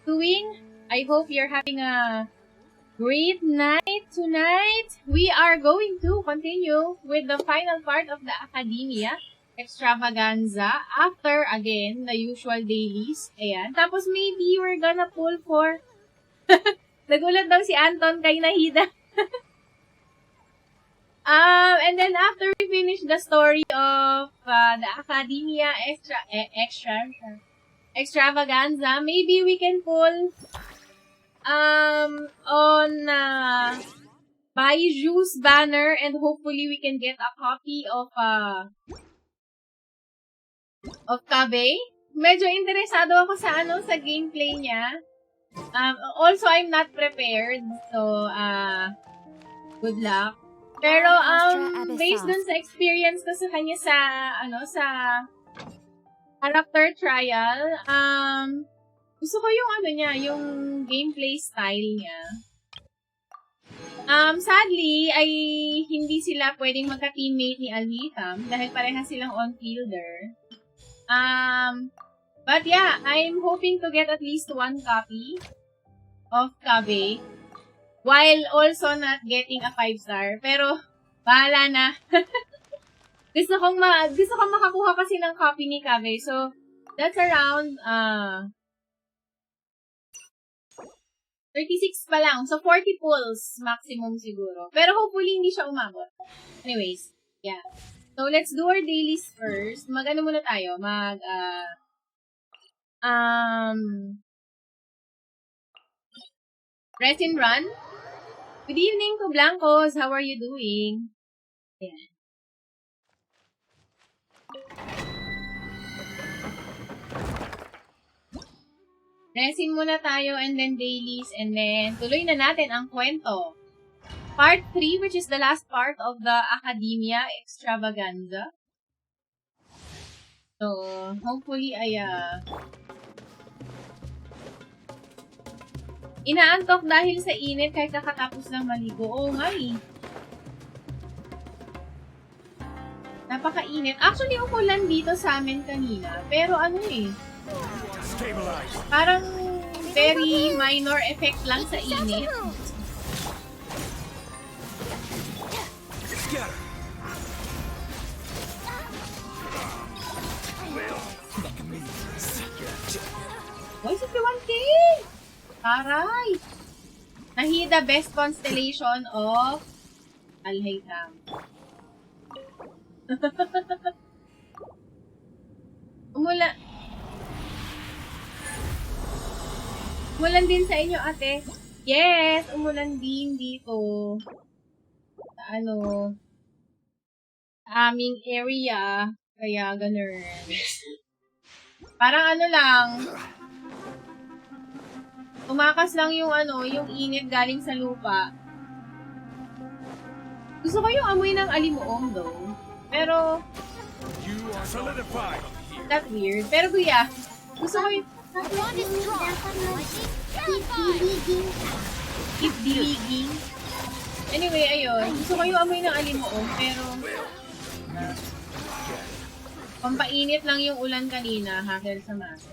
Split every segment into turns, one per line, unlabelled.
doing? I hope you're having a great night tonight. We are going to continue with the final part of the Akademiya Extravaganza after, again, the usual dailies. Ayan. Tapos maybe we're gonna pull for... Nagulat daw si Anton kay Nahida. And then after we finish the story of the Akademiya Extravaganza, maybe we can pull on Baiju's banner and hopefully we can get a copy of Kaveh. Medyo interesado ako sa sa gameplay niya. Also I'm not prepared, so good luck. Pero based dun sa experience ko sa kanya sa sa character trial, gusto ko yung niya, yung gameplay style niya. Sadly, ay hindi sila pwedeng magka-teammate ni Alhitam dahil parehas silang on-fielder. But yeah, I'm hoping to get at least one copy of Kaveh while also not getting a 5-star. Pero, bahala na. gusto kong makakuha kasi ng copy ni Kaveh. So, that's around 36 pa lang. So, 40 pulls maximum siguro. Pero hopefully, hindi siya umabot. Anyways, yeah. So, let's do our dailies first. Mag-ano muna tayo? Rest and run. Good evening to Blancos. How are you doing? Ayan. Resin muna tayo and then dailies and then tuloy na natin ang kwento. Part 3, which is the last part of the Akademiya Extravaganza. So, hopefully ay inaantok dahil sa init kahit kakatapos lang maligo. Oo nga eh. Napakainit. Actually, umulan dito sa amin kanina. Pero parang very minor effect lang sa init. Why 61K? Aray! Nahida best constellation of Alhitam. Umulan din sa inyo, ate. Yes, umulan din dito. Sa aming area. Kaya ganun. Parang lang, umakas lang yung yung init galing sa lupa. Gusto ko yung amoy ng alimuong though. Pero that weird. Pero kuya, gusto ko yung keep diliging. Anyway, ayun. Gusto ko yung amoy ng alimuong pero pampainit lang yung ulan kanina, hakel sa maso.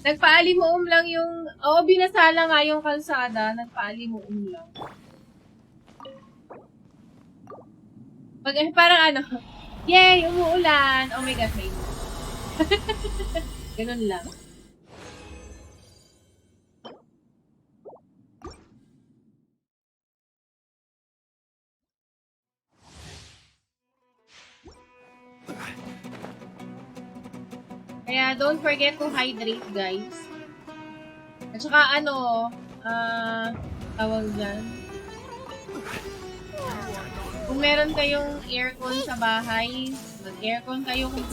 Nagpaalimuom lang yung... binasala nga yung kalsada. Nagpaalimuom lang. Parang yay! Umuulan! Oh my God, may ganun lang. Kaya don't forget to hydrate, guys. At saka tawag dyan. Kung meron kayong aircon sa bahay, mag-aircon kayo kung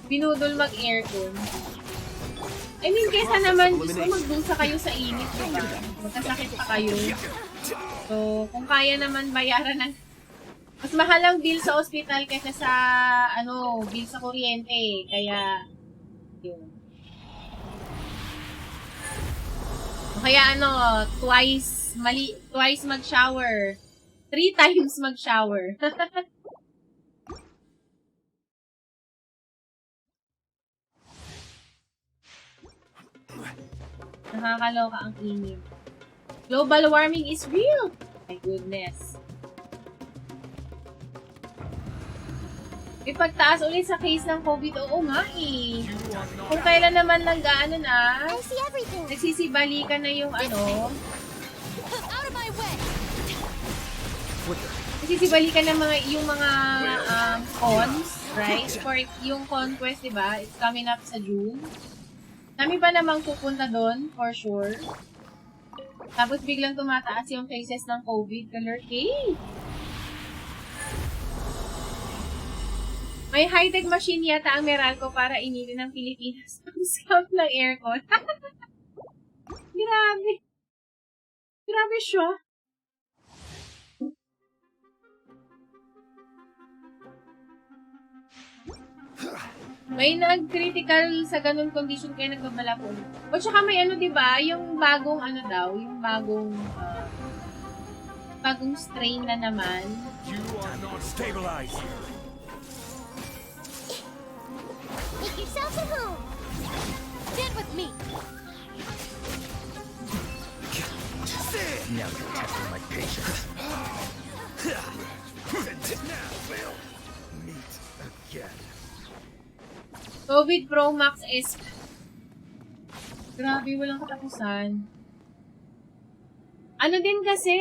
pinudol mag-aircon. I mean, kesa naman gusto magdusa kayo sa init, diba? Magkasakit pa kayo. So, kung kaya naman bayaran ng mas mahal ang bill sa ospital kaysa sa bill sa kuryente. Kaya yun. O kaya twice mag-shower. 3 times mag-shower. Nakakaloka ang init. Global warming is real! My goodness. Ipagtaas ulit sa case ng COVID. Oo nga eh. Kung kailan naman nag-ano na, nagsisibalikan na yung ano, nagsisibalikan na yung mga cons, right? For yung conquest, diba? It's coming up sa June. Dami pa namang pupunta doon, for sure. Tapos biglang tumataas yung cases ng COVID. Color K. May high-tech machine yata ang Meralco para initin ng Pilipinas ang scam ng aircon. Grabe. Grabe siya. May nag-critical sa ganun condition kaya nagbabala po. O tsaka may ano, diba? Yung bagong ano daw, yung bagong strain na naman.
You are not stabilized.
Make yourself at home. Stand with me.
Now you're testing my patience. Now we'll meet again.
COVID Pro Max S. Grabe, walang katapusan. Ano din kasi,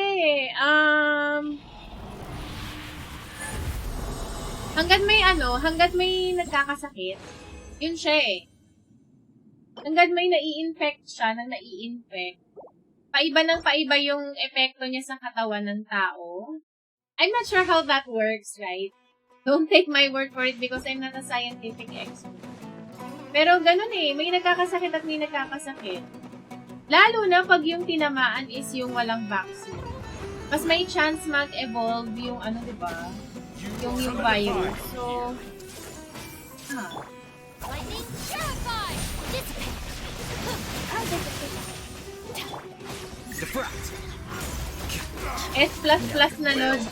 hanggat may nagkakasakit, yun siya eh. Hanggat may nai-infect siya, paiba ng paiba yung epekto niya sa katawan ng tao. I'm not sure how that works, right? Don't take my word for it because I'm not a scientific expert. Pero ganun eh, may nagkakasakit at may nagkakasakit. Lalo na pag yung tinamaan is yung walang vaccine. Mas may chance mag-evolve yung ano, diba? Yung virus. So,
Lightning terrified. Dissipate. I'll dissipate.
Defract.
S++ na load.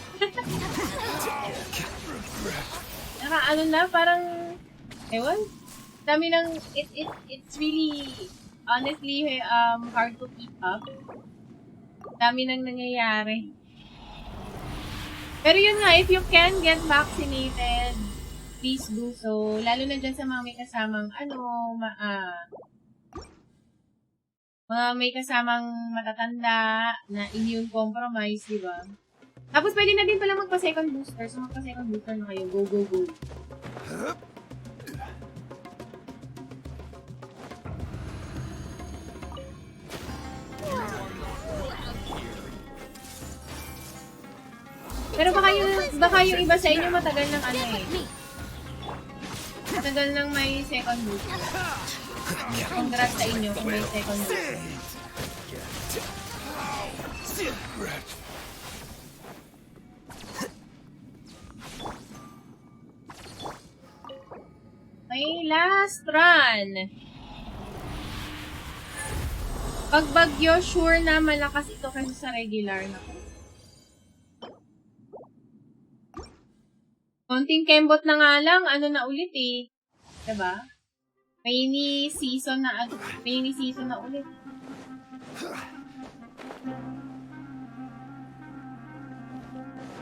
Ano na, parang, ewan, dami ng, it's really, honestly, hard to keep up. Dami nang nangyayari. Pero yun nga, if you can get vaccinated, please do so. Lalo na dyan sa mga may kasamang, mga may kasamang matatanda na immune compromise, di ba? Tapos pwede na din pala magpa-second booster. So magpa-second booster na kayo. Go, go, go. Pero baka yung iba sa inyo matagal ng ano eh. Matagal nang may second booster. Congrats sa inyo kung may second booster. May last run. Pag bagyo, sure na malakas ito kasi sa regular na ko. Konting kembot na nga lang, ano na ulit eh. Diba? Rainy season na ulit.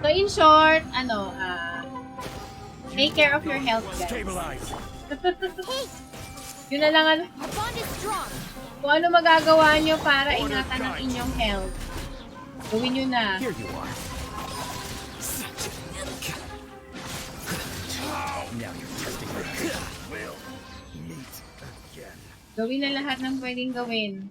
So in short, take care of your health, guys. Yun na lang kung ano magagawa nyo para ingatan ang inyong health. Gawin nyo na.
Here you are. Now you're testing my patience. We'll meet again.
Gawin na lahat ng pwedeng gawin.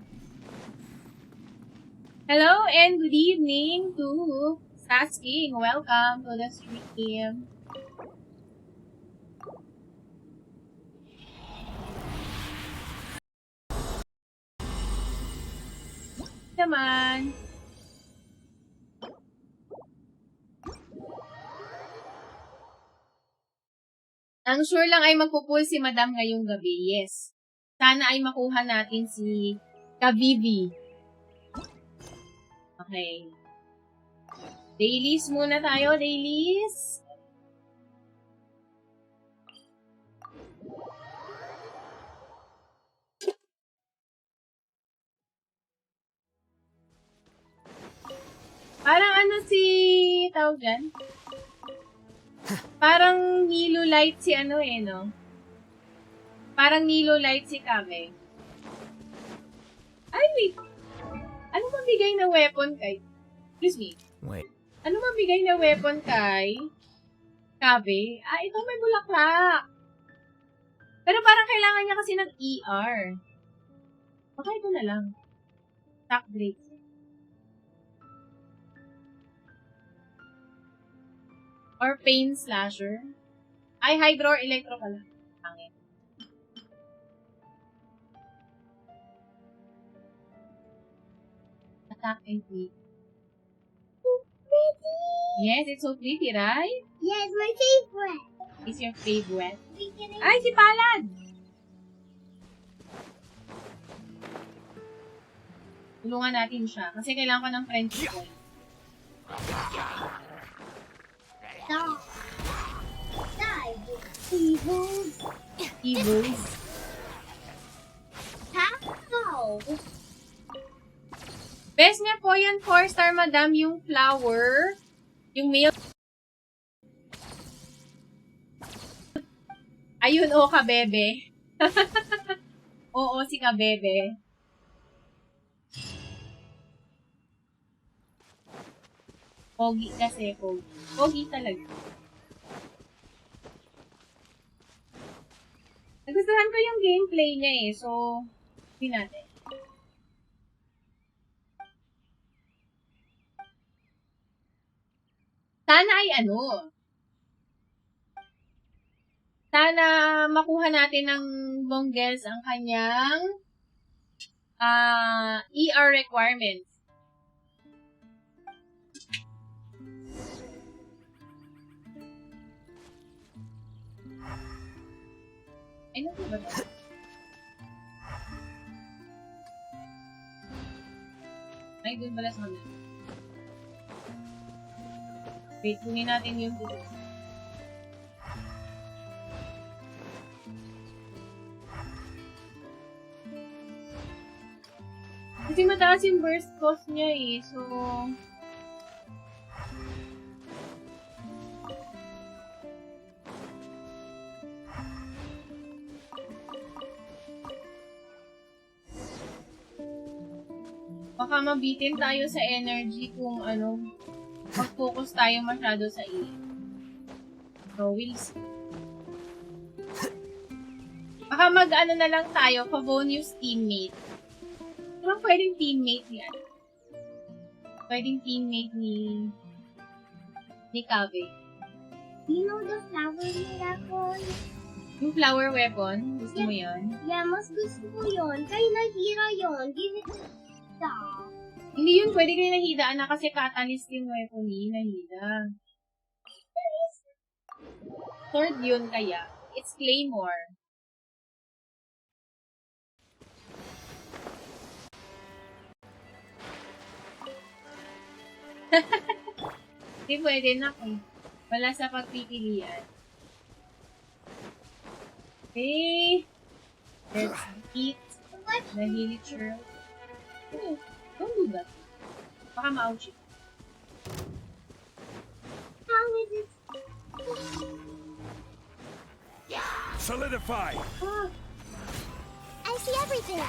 Hello and good evening to Sasking. Welcome to the stream. Naman. Ang sure lang ay magpupul si Madam ngayong gabi. Yes. Sana ay makuha natin si Kaveh. Okay. Dailies muna tayo, dailies. si... tawag dyan? Parang Nilo Light si ano eh, no? Parang Nilo Light si Kaveh. Ay, wait. Ano mabigay na weapon kay... Excuse me.
Wait.
Ano mabigay na weapon kay... Kaveh? Ah, ito may bulaklak. Pero parang kailangan niya kasi ng ER. Baka ito na lang. Shock Blade. Or Pain Slasher. Ay, Hydro or Electro pala. Pangit. Attack and Hit.
So pretty.
Yes, it's so pretty, right?
Yes, my favorite.
It's your favorite.
Beginning.
Ay, si Palad! Tulungan natin siya. Kasi kailangan ko ng friendship point.
Stop. Die. Evils.
Evils.
How?
Best niya po yan, 4-star madam, yung flower. Yung male. Ayun, o, Kabebe. Oo, si Kabebe. Pogi kasi, pogi. Pogi talaga. Nagustuhan ko yung gameplay niya eh, so, hindi natin. Sana ay ano, sana makuha natin ng Bonggels ang kanyang ER requirements. Ay, ano ba ba? Ay, doon pala sa kanila. Wait, kunin natin yung dito. Kasi mataas yung burst cost niya eh, so... Baka mabitin tayo sa energy kung ano, mag-focus tayo masyado sa E. So, we'll see. Baka mag-ano na lang tayo, Favonius teammate. Diba pwedeng teammate yan? Pwedeng teammate ni Kaveh.
You know the flower miracle?
Yung flower weapon, gusto mo yun?
Yeah, mas gusto ko yun. Kaya nahira yun. Give it to Stop.
Hindi yun, pwede kayo nahidaan na kasi catalyst yung weapon ni Nahida. Third yun kaya. It's Claymore. Hindi pwede na eh. Wala sa pagpipilian. Okay. Let's eat the Hilly Churl. Oh, don't do that. Baka ma-ouch it.
How is it?
Solidify!
Oh. I see everything.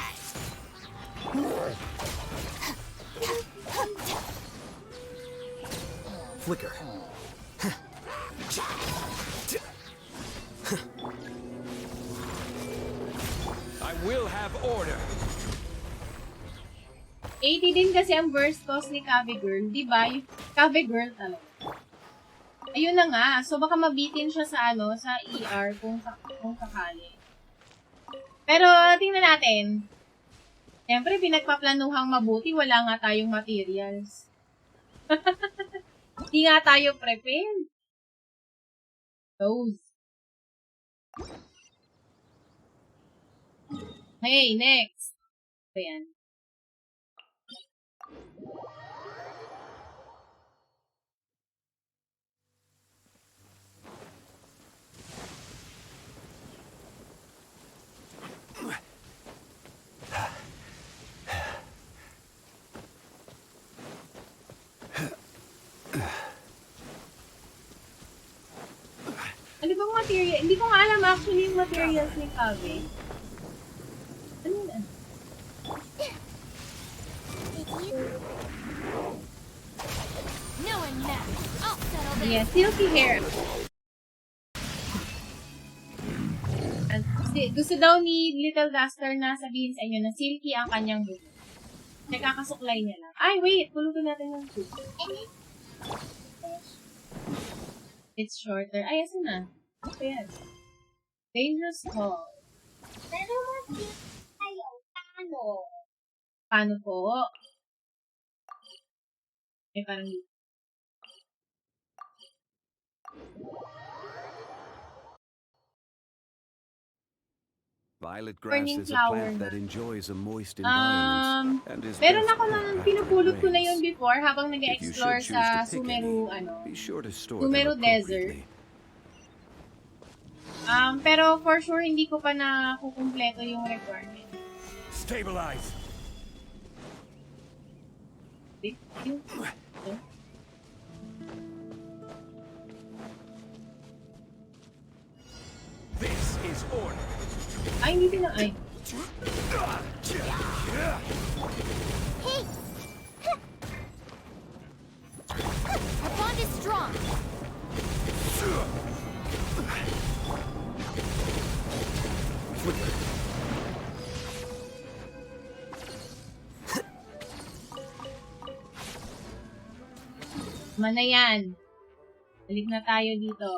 Flicker. I will have order.
80 din kasi ang burst cost ni Kaveh Girl. Diba? Yung Kaveh Girl talaga. Ayun na nga. So, baka mabitin siya sa ano, sa ER kung sakali. Pero, tingnan natin. Siyempre, pinagpaplanuhang mabuti. Wala nga tayong materials. Hindi nga tayo prepared. Those. Hey, next. Ayan. Ano bang material? Hindi ko nga alam actually yung materials ni Kaveh. Ano yun?
No one mess. I'll settle this.
Yes, silky hair. Gusto daw ni Little Duster na sabihin sa inyo na silky ang kanyang buhok. Nakakasuklay niya lang. Ay, wait! Pulutin natin yung soup. It's shorter. Ay, asan na? Okay, yan. Dangerous call.
Pero mas kayo, paano?
Paano po? Ay, parang
Violet grass
burning
is a
flower
plant
na.
that enjoys a moist environment and is
Meron
best
ako
put
nang
back
pinupulot
when
ko
it
na yun
rains.
before habang
If you
nag-explore
should choose
sa
to pick
Sumeru,
any, be sure to store
Sumeru
them
Desert.
appropriately.
Pero for sure, hindi ko pa nakukumpleto yung requirement.
Stabilize. This is order.
Ay, hindi na. Ay.
Hey! Our bond is strong.
Mana yan. Balik na tayo dito.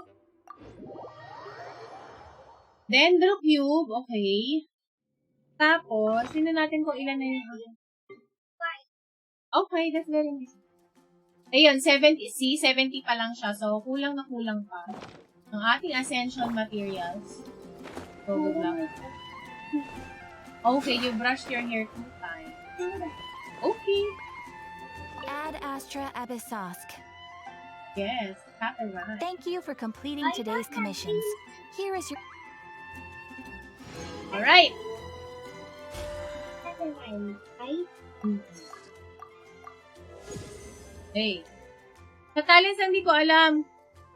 Dendro Cube, okay. Tapos, tingnan natin kung ilan na yung... Okay, that's very nice. Ayun, 70, see, 70 pa lang siya. So, kulang na kulang pa. Ang ating ascension materials. So, good luck. Okay, you brushed your hair 2 times. Okay.
Ad Astra Abyssosk.
Yes, Katarine.
Thank you for completing today's commissions. Here is your...
Alright. Hey. Sa talents, hindi ko alam.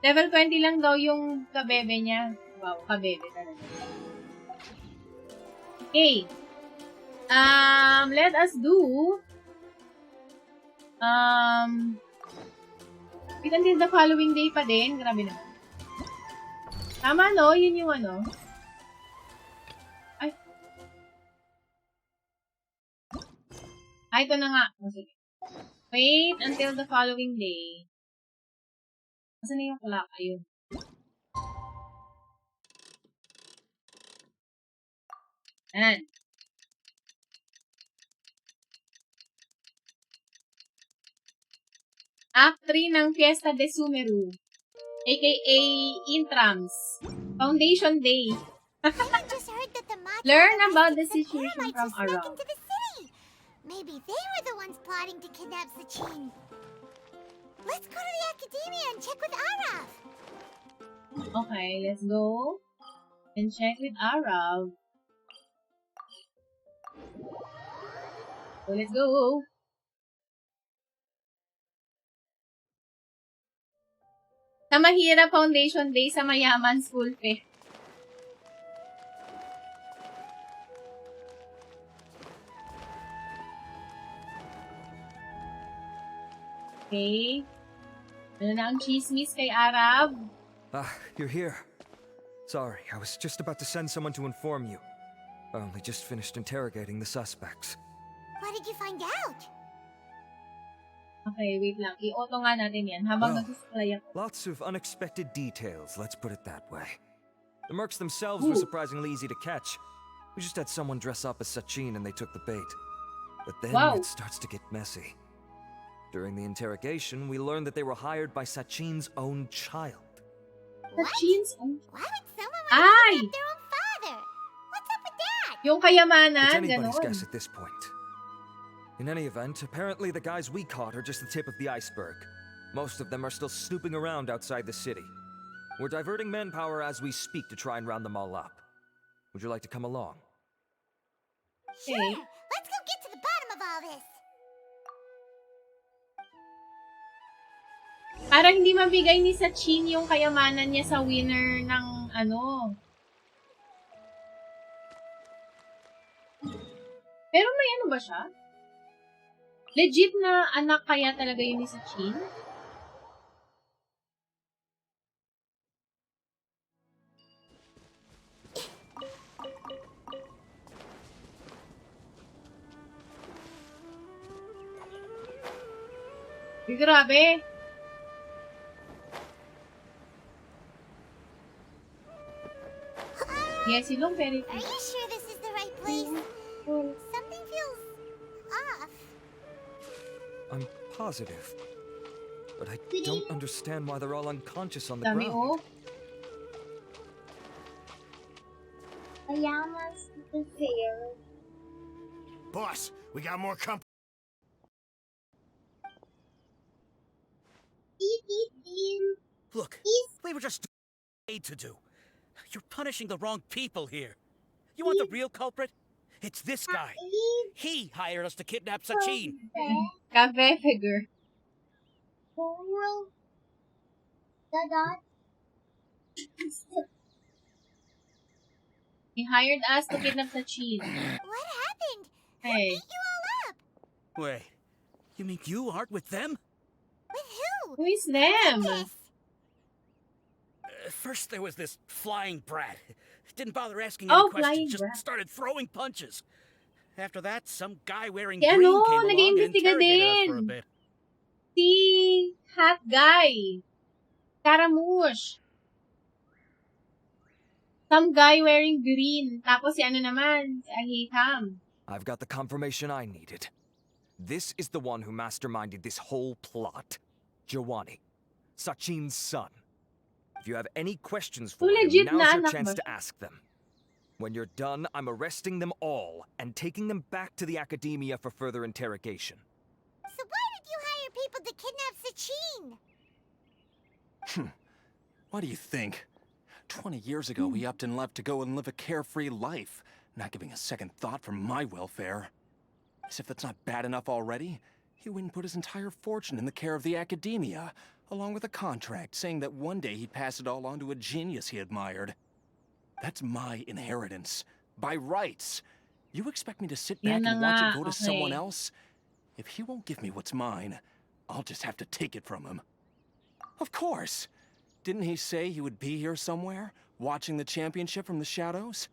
Level 20 lang daw yung kabebe niya. Wow, kabebe talaga. Okay. Let us do... wait until the following day pa din. Grabe naman. Tama, no? Yun yung ano. Ay. Ay, ito na nga. Okay. Wait until the following day. Asan na yung clock? Ayun. Ayan. Act 3 ng Fiesta de Sumeru, aka Intrams. Foundation Day.
I just heard that the Magi
Learn about the
arrested some
situation
Eremites
from
who snuck
around.
into the city. Maybe they were the ones plotting to kidnap Sachin. Let's go to the Akademiya and check with Arav.
Okay, let's go and check with Arav. So, let's go. Sa mahirap Foundation Day, sa mayaman school fest. Okay. Ano na ang chismis kay Arab?
Ah, you're here. Sorry, I was just about to send someone to inform you. I only just finished interrogating the suspects.
What did you find out?
Okay, wait lang. I-auto nga natin yan habang
Well,
nag-display ako.
Lots of unexpected details, let's put it that way. The mercs themselves were surprisingly easy to catch. We just had someone dress up as Sachin and they took the bait. But then
Wow.
it starts to get messy. During the interrogation, we learned that they were hired by Sachin's own child.
Sa jeans.
Why would someone
Ay!
want to kidnap their own father? What's up with that?
Yung
It's
kayamanan,
anybody's
ganon.
guess at this point. In any event, apparently the guys we caught are just the tip of the iceberg. Most of them are still snooping around outside the city. We're diverting manpower as we speak to try and round them all up. Would you like to come along?
Okay.
Sure. Let's go get to the bottom of all this.
Para hindi mabigay ni Sachin yung kayamanan niya sa winner ng ano. Pero may ano ba siya? Legit na anak kaya talaga yun ni Sachin? Grabe. Yes, silong very
Are you sure this is the right place? Something feels off.
I'm positive. But I don't understand why they're all unconscious on the
dami,
ground.
oh.
Ayama's the fair.
Boss, we got more company.
Look, we were just paid to do. You're punishing the wrong people here. You want the real culprit? It's this guy. He hired us to kidnap Sachin.
Kaveh figure. He hired us to kidnap Sachin.
What happened? Who
Hey.
beat you all up?
Wait, you mean you aren't with them?
With who?
Who is them?
Yes.
First there was this flying brat. Didn't bother asking
Oh,
any questions,
flying
just
brat.
started throwing punches. After that, some guy wearing
Si
green
ano,
came along and
nag-iimbestiga
interrogated us for a
din.
bit.
Si Hat Guy. Scaramouche. Some guy wearing green. Tapos si ano naman, si Ahikam.
I've got the confirmation I needed. This is the one who masterminded this whole plot. Jawani, Sachin's son. If you have any questions for him,
legit na
now's your
anak
chance
ba
to ask them. When you're done, I'm arresting them all and taking them back to the Akademiya for further interrogation.
So why did you hire people to kidnap Sachin?
What do you think? 20 years ago, he upped and left to go and live a carefree life, not giving a second thought for my welfare. As if that's not bad enough already, he went and put his entire fortune in the care of the Akademiya, along with a contract saying that one day he'd pass it all on to a genius he admired. That's my inheritance. By rights. You expect me to sit back
Yun na
and watch
nga,
it go to someone
okay.
else? If he won't give me what's mine, I'll just have to take it from him. Of course! Didn't he say he would be here somewhere, watching the championship from the shadows?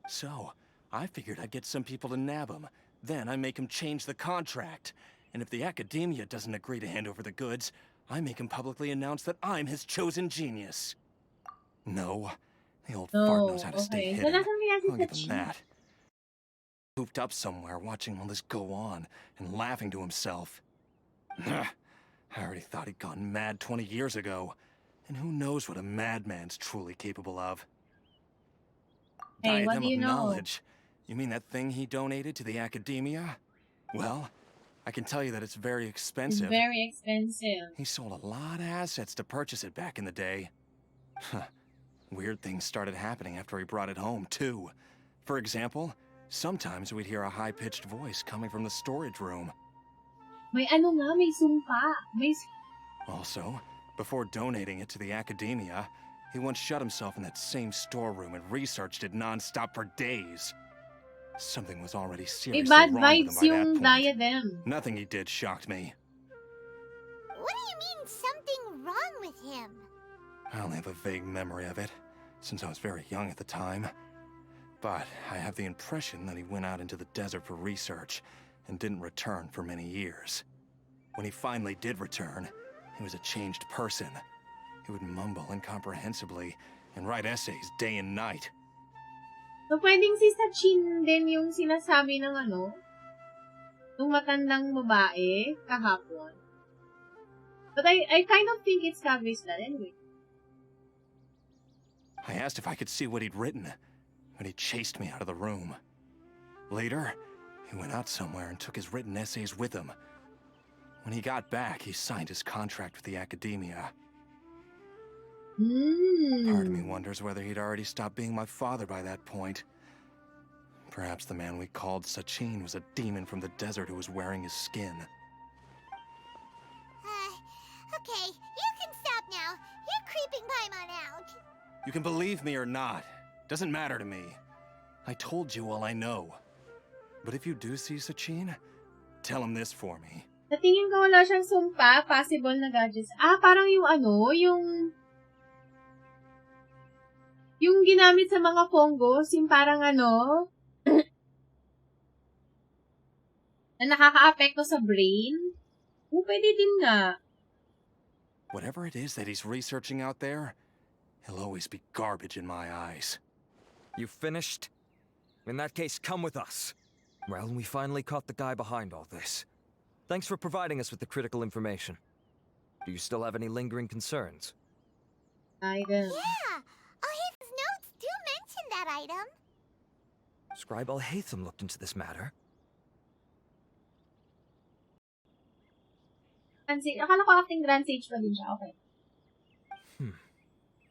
So, I figured I'd get some people to nab him. Then I make him change the contract. And if the Akademiya doesn't agree to hand over the goods, I make him publicly announce that I'm his chosen genius. No, the old fart knows how to stay
okay. So,
hidden.
nasan kaya si
I'll give him
Sachin?
that. Cooped up somewhere watching all this go on and laughing to himself. I already thought he'd gone mad 20 years ago. And who knows what a madman's truly capable of.
Hey, what
Diadem
do you
of
know?
knowledge. You mean that thing he donated to the Akademiya? Well, I can tell you that it's very
It's
expensive.
very expensive.
He sold a lot of assets to purchase it back in the day. Weird things started happening after he brought it home, too. For example, sometimes we'd hear a high-pitched voice coming from the storage room.
May ano nga, may sumpa. May
Also, before donating it to the Akademiya, he once shut himself in that same storeroom and researched it non-stop for days. Something was already
may
seriously
bad
wrong with him
vibes
by that
yung
point.
diadem.
Nothing he did shocked me.
What do you mean something wrong with him?
I only have a vague memory of it, since I was very young at the time. But I have the impression that he went out into the desert for research and didn't return for many years. When he finally did return, he was a changed person. He would mumble incomprehensibly and write essays day and night.
So, pwedeng si Sachin din yung sinasabi ng ano, yung matandang babae kahapon. But I kind of think it's Kaveh's dad anyway.
I asked if I could see what he'd written, but he chased me out of the room. Later, he went out somewhere and took his written essays with him. When he got back, he signed his contract with the Akademiya. Part of me wonders whether he'd already stopped being my father by that point. Perhaps the man we called Sachin was a demon from the desert who was wearing his skin.
Okay, you
You can believe me or not. Doesn't matter to me. I told you all I know. But if you do see Sachin, tell him this for me.
Sa tingin ko wala siyang sumpa, possible na gadgets. Parang yung ano, yung ginamit sa mga Pongos, yung parang ano, na nakaka-apekto sa brain. Pwede din nga.
Whatever it is that he's researching out there, he'll always be garbage in my eyes.
You finished? In that case, come with us. Well, we finally caught the guy behind all this. Thanks for providing us with the critical information. Do you still have any lingering concerns?
Item.
Yeah! Al-Haytham's notes do mention that item.
Scribe Al-Haytham looked into this matter.
Akala ko acting Grand Sage pa din siya. Okay.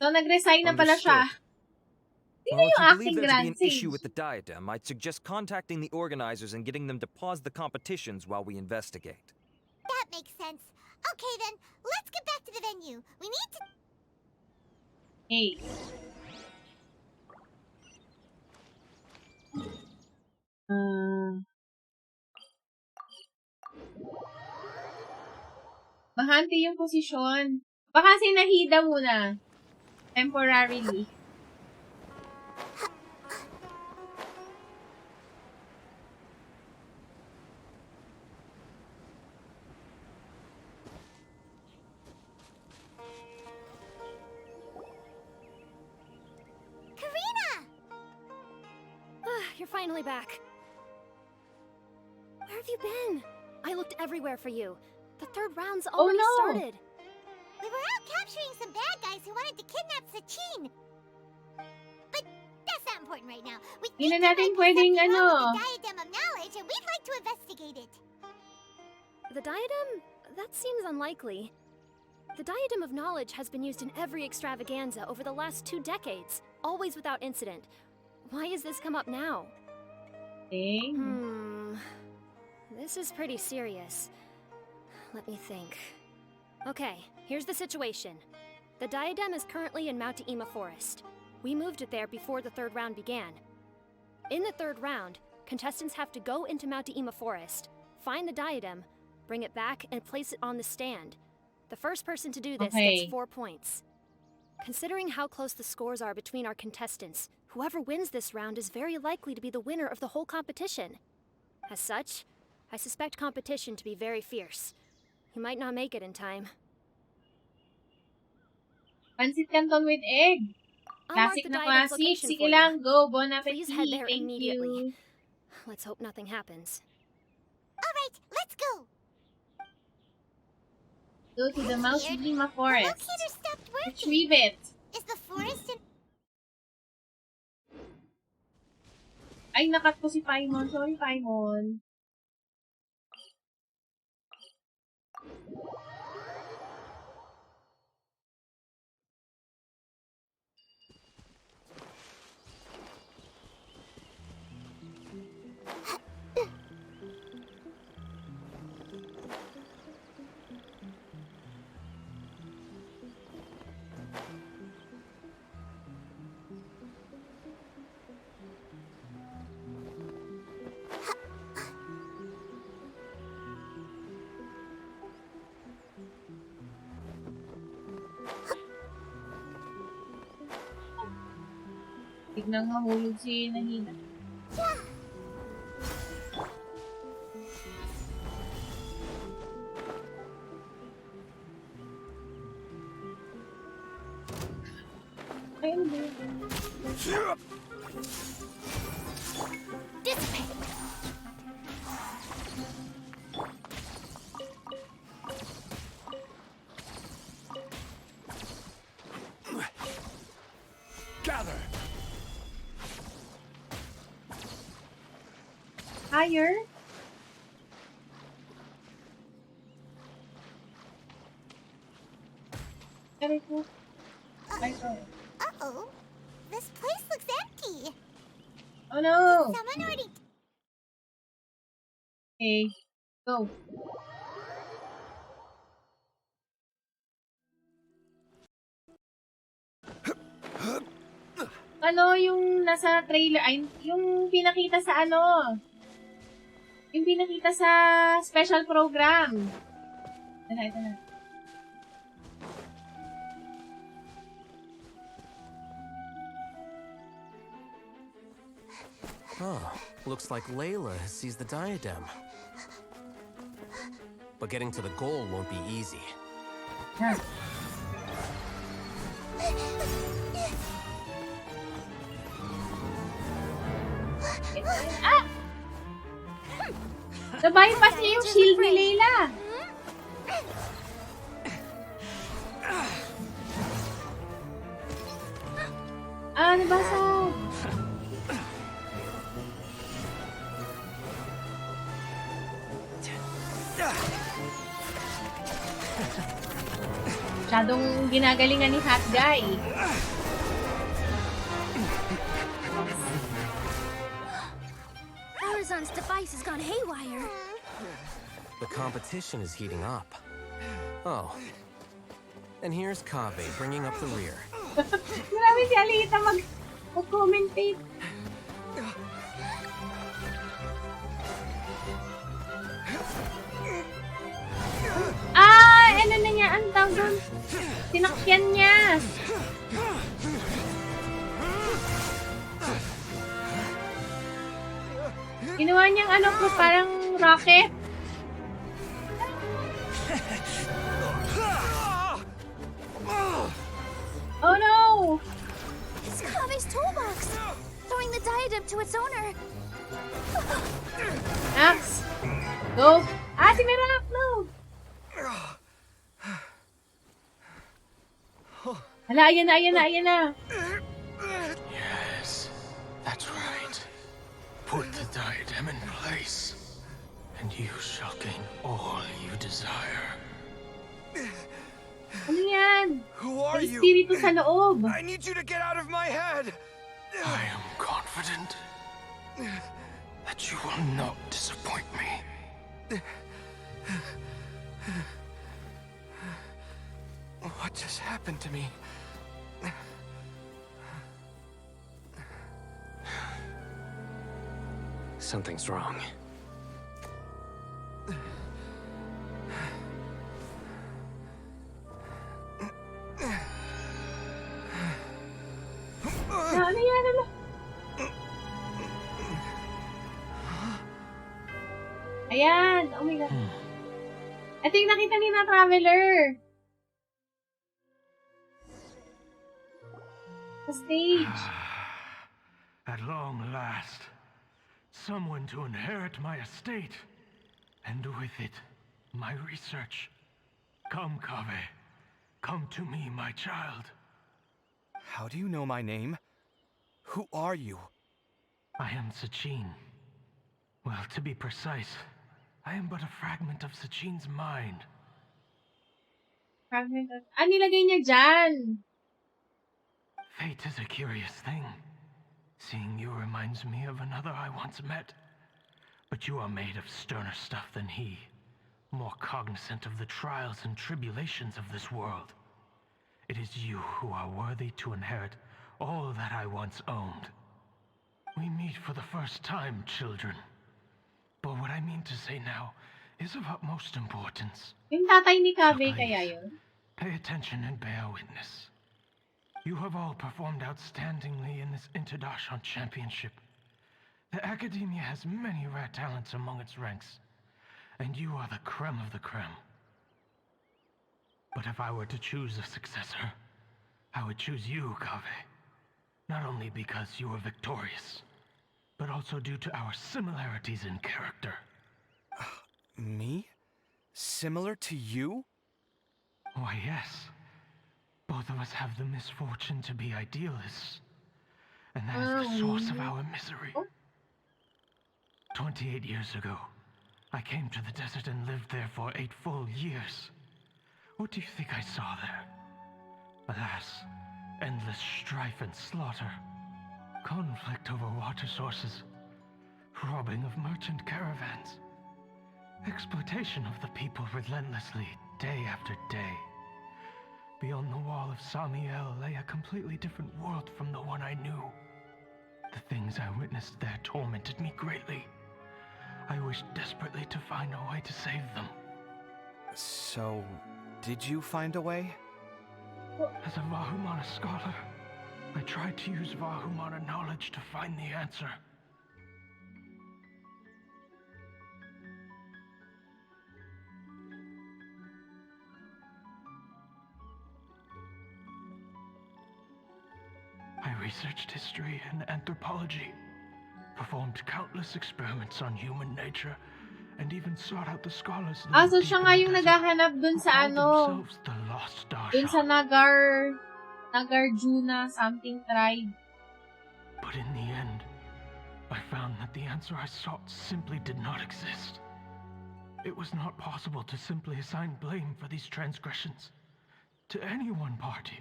So, nag-resign na pala siya. Sino
Well,
yung
if you
acting
believe there to
Grand
be an
Sage?
issue with the diadem, I'd suggest contacting the organizers and getting them to pause the competitions while we investigate.
That makes sense. Okay then, let's get back to the venue. We need to...
Hey. Bahante yung posisyon. Baka si Nahida muna. Temporarily.
You're finally back. Where have you been? I looked everywhere for you. The third round's already started.
We were out capturing some bad guys who wanted to kidnap Sachin. But that's not important right now. We
Hindi
think
na
there
natin
might be
pwedeng
something wrong with
ano.
the Diadem of Knowledge, and we'd like to investigate it.
The diadem? That seems unlikely. The Diadem of Knowledge has been used in every extravaganza over the last 2 decades, always without incident. Why has this come up now? This is pretty serious. Let me think. Okay, here's the situation. The diadem is currently in Mount Ima Forest. We moved it there before the third round began. In the third round, contestants have to go into Mount Ima Forest, find the diadem, bring it back, and place it on the stand. The first person to do this gets 4 points. Considering how close the scores are between our contestants, whoever wins this round is very likely to be the winner of the whole competition. As such, I suspect competition to be very fierce. You might not make it in time.
Pancit Canton with egg.
I'll mark
Classic
the
na
diadem's
classic.
location
Sige
for
lang,
you.
go. Bon appetit.
Please head there
Thank
immediately.
you.
Let's hope nothing happens.
All right, let's go.
Go to the Mount
Weird.
Ima
The
Forest.
locator stopped working.
Retrieve it.
Is the forest in...
Ay, nakat ko si Paimon. Sorry, Paimon. Biglang mahulog si Nahida. Ay, ano ba yun?
Dissipate.
Gather!
Higher? Aray ko. Ay, sorry.
Uh-oh. This place looks empty.
Oh no!
Someone already...
Okay. Go. ano, yung nasa trailer, ay, yung pinakita sa ano, yung pinakita sa special program. Ito na.
Oh, looks like Layla has seized the diadem. But getting to the goal won't be easy.
Huh. Ah! Nabypass niya yung shield ni Layla. Ah, nabasag. Masyadong ginagalingan ni Hot Guy.
Arizon's device has gone haywire.
The competition is heating up. Oh. And here's Kaveh bringing up the rear.
Marami si Alita mag-commentate. Ah! Ano na niya? Ang tawag doon? Sinakyan niya. Ginawa niyang ano po, parang rocket. Oh no!
It's Kaveh's toolbox! Throwing the diadem to its owner.
Axe! Go! Ah, si Merak! No! Hala, ayan na.
Yes, that's right. Put the diadem in place, and you shall gain all you desire.
Ano yan?
Who are
May
you?
espiritu sa loob.
I need you to get out of my head! I am confident that you will not disappoint me. What just happened to me? Something's wrong.
Ano yan? Ano? Ayan. Oh my God. Ito yung nakita ni na Traveler. Sa stage.
At long last, someone to inherit my estate, and with it, my research. Come, Kaveh. Come to me, my child.
How do you know my name? Who are you?
I am Sachin. Well, to be precise, I am but a fragment of Sachin's mind.
Fragment of... Ah, nilagay niya dyan.
Fate is a curious thing. Seeing you reminds me of another I once met. But you are made of sterner stuff than he. More cognizant of the trials and tribulations of this world. It is you who are worthy to inherit all that I once owned. We meet for the first time, children. But what I mean to say now is of utmost importance.
Yung tatay ni Kaveh
So
kaya
please,
yun?
pay attention and bear witness. You have all performed outstandingly in this Interdashon Championship. The Akademiya has many rare talents among its ranks, and you are the creme of the creme. But if I were to choose a successor, I would choose you, Kaveh. Not only because you were victorious, but also due to our similarities in character.
Me? Similar to you?
Why, yes. Both of us have the misfortune to be idealists. And that is the source of our misery. 28 years ago, I came to the desert and lived there for 8 full years. What do you think I saw there? Alas, endless strife and slaughter. Conflict over water sources. Robbing of merchant caravans. Exploitation of the people relentlessly, day after day. Beyond the wall of Samiel lay a completely different world from the one I knew. The things I witnessed there tormented me greatly. I wished desperately to find a way to save them.
So, did you find a way?
As a Vahumana scholar, I tried to use Vahumana knowledge to find the answer. I researched history and anthropology, performed countless experiments on human nature, and even sought out the scholars.
So siya nga yung naghahanap dun sa ano, dun sa Nagarjuna something tribe.
But in the end, I found that the answer I sought simply did not exist. It was not possible to simply assign blame for these transgressions to any one party,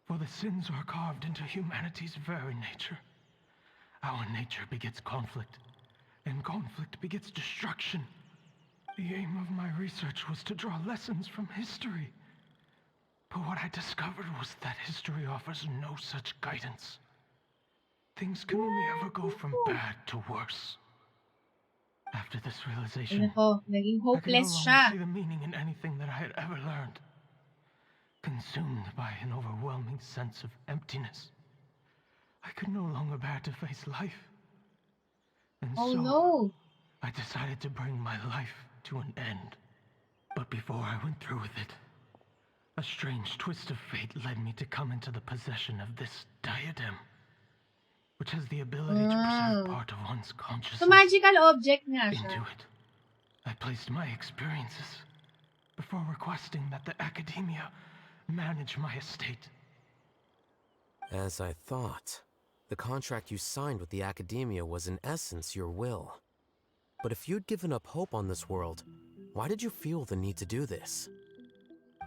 for the sins are carved into humanity's very nature. Our nature begets conflict, and conflict begets destruction. The aim of my research was to draw lessons from history. But what I discovered was that history offers no such guidance. Things can only ever go from bad to worse. After this realization,
Naging
I could no
hopeless
longer
siya.
see the meaning in anything that I had ever learned. Consumed by an overwhelming sense of emptiness, I could no longer bear to face life. And
Oh
so,
no.
I decided to bring my life to an end. But before I went through with it, a strange twist of fate led me to come into the possession of this diadem, which has the ability to preserve part of one's consciousness.
So magical object nga siya.
Into it, I placed my experiences before requesting that the Akademiya manage my estate.
As I thought, the contract you signed with the Akademiya was in essence your will. But if you'd given up hope on this world, why did you feel the need to do this?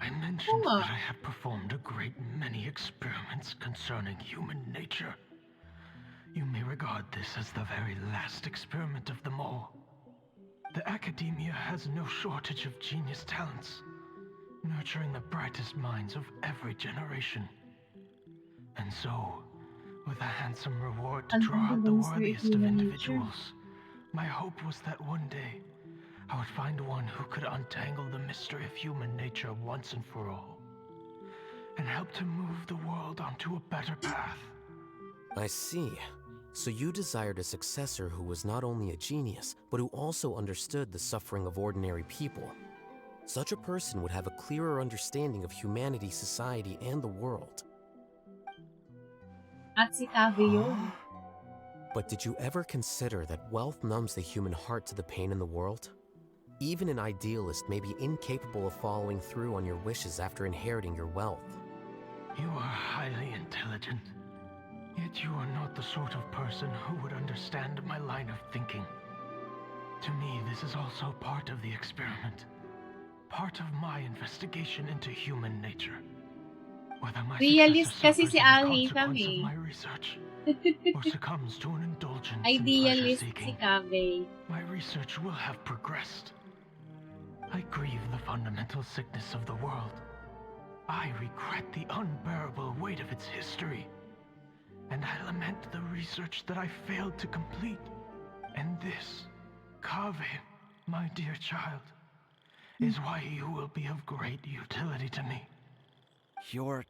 I mentioned that I have performed a great many experiments concerning human nature. You may regard this as the very last experiment of them all. The Akademiya has no shortage of genius talents, nurturing the brightest minds of every generation. And so, with a handsome reward to draw out the worthiest of individuals, my hope was that one day I would find one who could untangle the mystery of human nature once and for all, and help to move the world onto a better path.
I see. So you desired a successor who was not only a genius, but who also understood the suffering of ordinary people. Such a person would have a clearer understanding of humanity, society, and the world.
At si Kaveh yun.
But did you ever consider that wealth numbs the human heart to the pain in the world? Even an idealist may be incapable of following through on your wishes after inheriting your wealth.
You are highly intelligent, yet you are not the sort of person who would understand my line of thinking. To me, this is also part of the experiment, part of my investigation into human nature. Whether my
Realist kasi
successor
si
suffers as a
Ali
consequence
kami.
of my research, or succumbs to an indulgence in
Idealist si
pleasure-seeking,
Kaveh.
my research will have progressed. I grieve the fundamental sickness of the world. I regret the unbearable weight of its history. And I lament the research that I failed to complete. And this, Kaveh, my dear child, is why you will be of great utility to me.
You're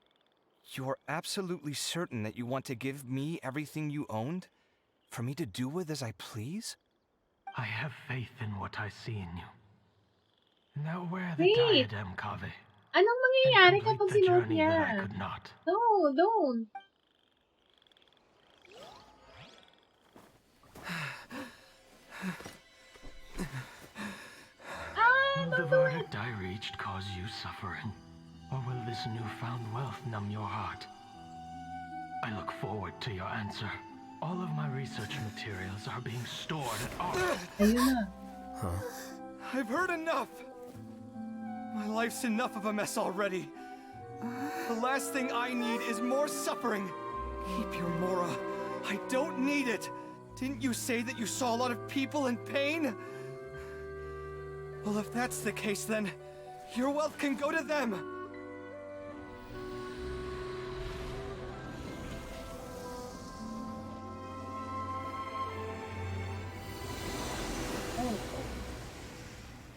absolutely certain that you want to give me everything you owned? For me to do with as I please?
I have faith in what I see in you. Now wear the
Wait.
diadem, Kaveh.
Anong mangyayari kapag
the
sinuot
journey that I
niya?
could not.
No, don't.
Will the verdict I reached cause you suffering? Or will this newfound wealth numb your heart? I look forward to your answer. All of my research materials are being stored at our...
Ayun na.
I've heard enough! My life's enough of a mess already. The last thing I need is more suffering. Keep your Mora. I don't need it. Didn't you say that you saw a lot of people in pain? Well, if that's the case, then your wealth can go to them.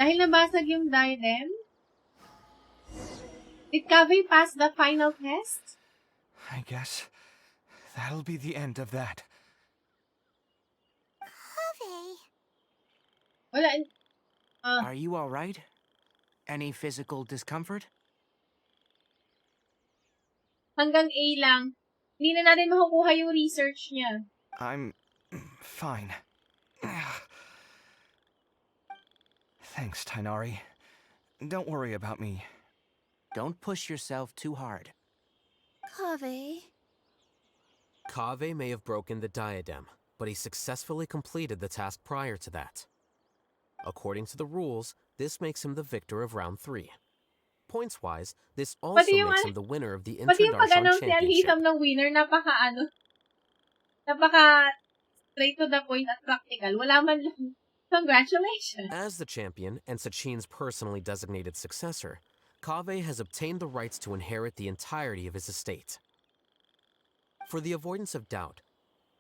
Dahil nabasag yung diadem? Did Kaveh pass the final test?
I guess that'll be the end of that.
Kaveh.
Wala.
Are you all right? Any physical discomfort?
Hanggang A lang. Hindi na natin makukuha yung research niya.
I'm fine. Thanks, Tainari. Don't worry about me.
Don't push yourself too hard.
Kaveh.
Kaveh may have broken the diadem, but he successfully completed the task prior to that. According to the rules, this makes him the victor of round 3. Points-wise, this also makes him the winner of the
Pati yung
Introdarshan
pag-announce ni
Championship.
Alhitam ng winner, napaka straight to the point at practical. Wala man lang. Congratulations!
As the champion and Sachin's personally designated successor, Kaveh has obtained the rights to inherit the entirety of his estate. For the avoidance of doubt,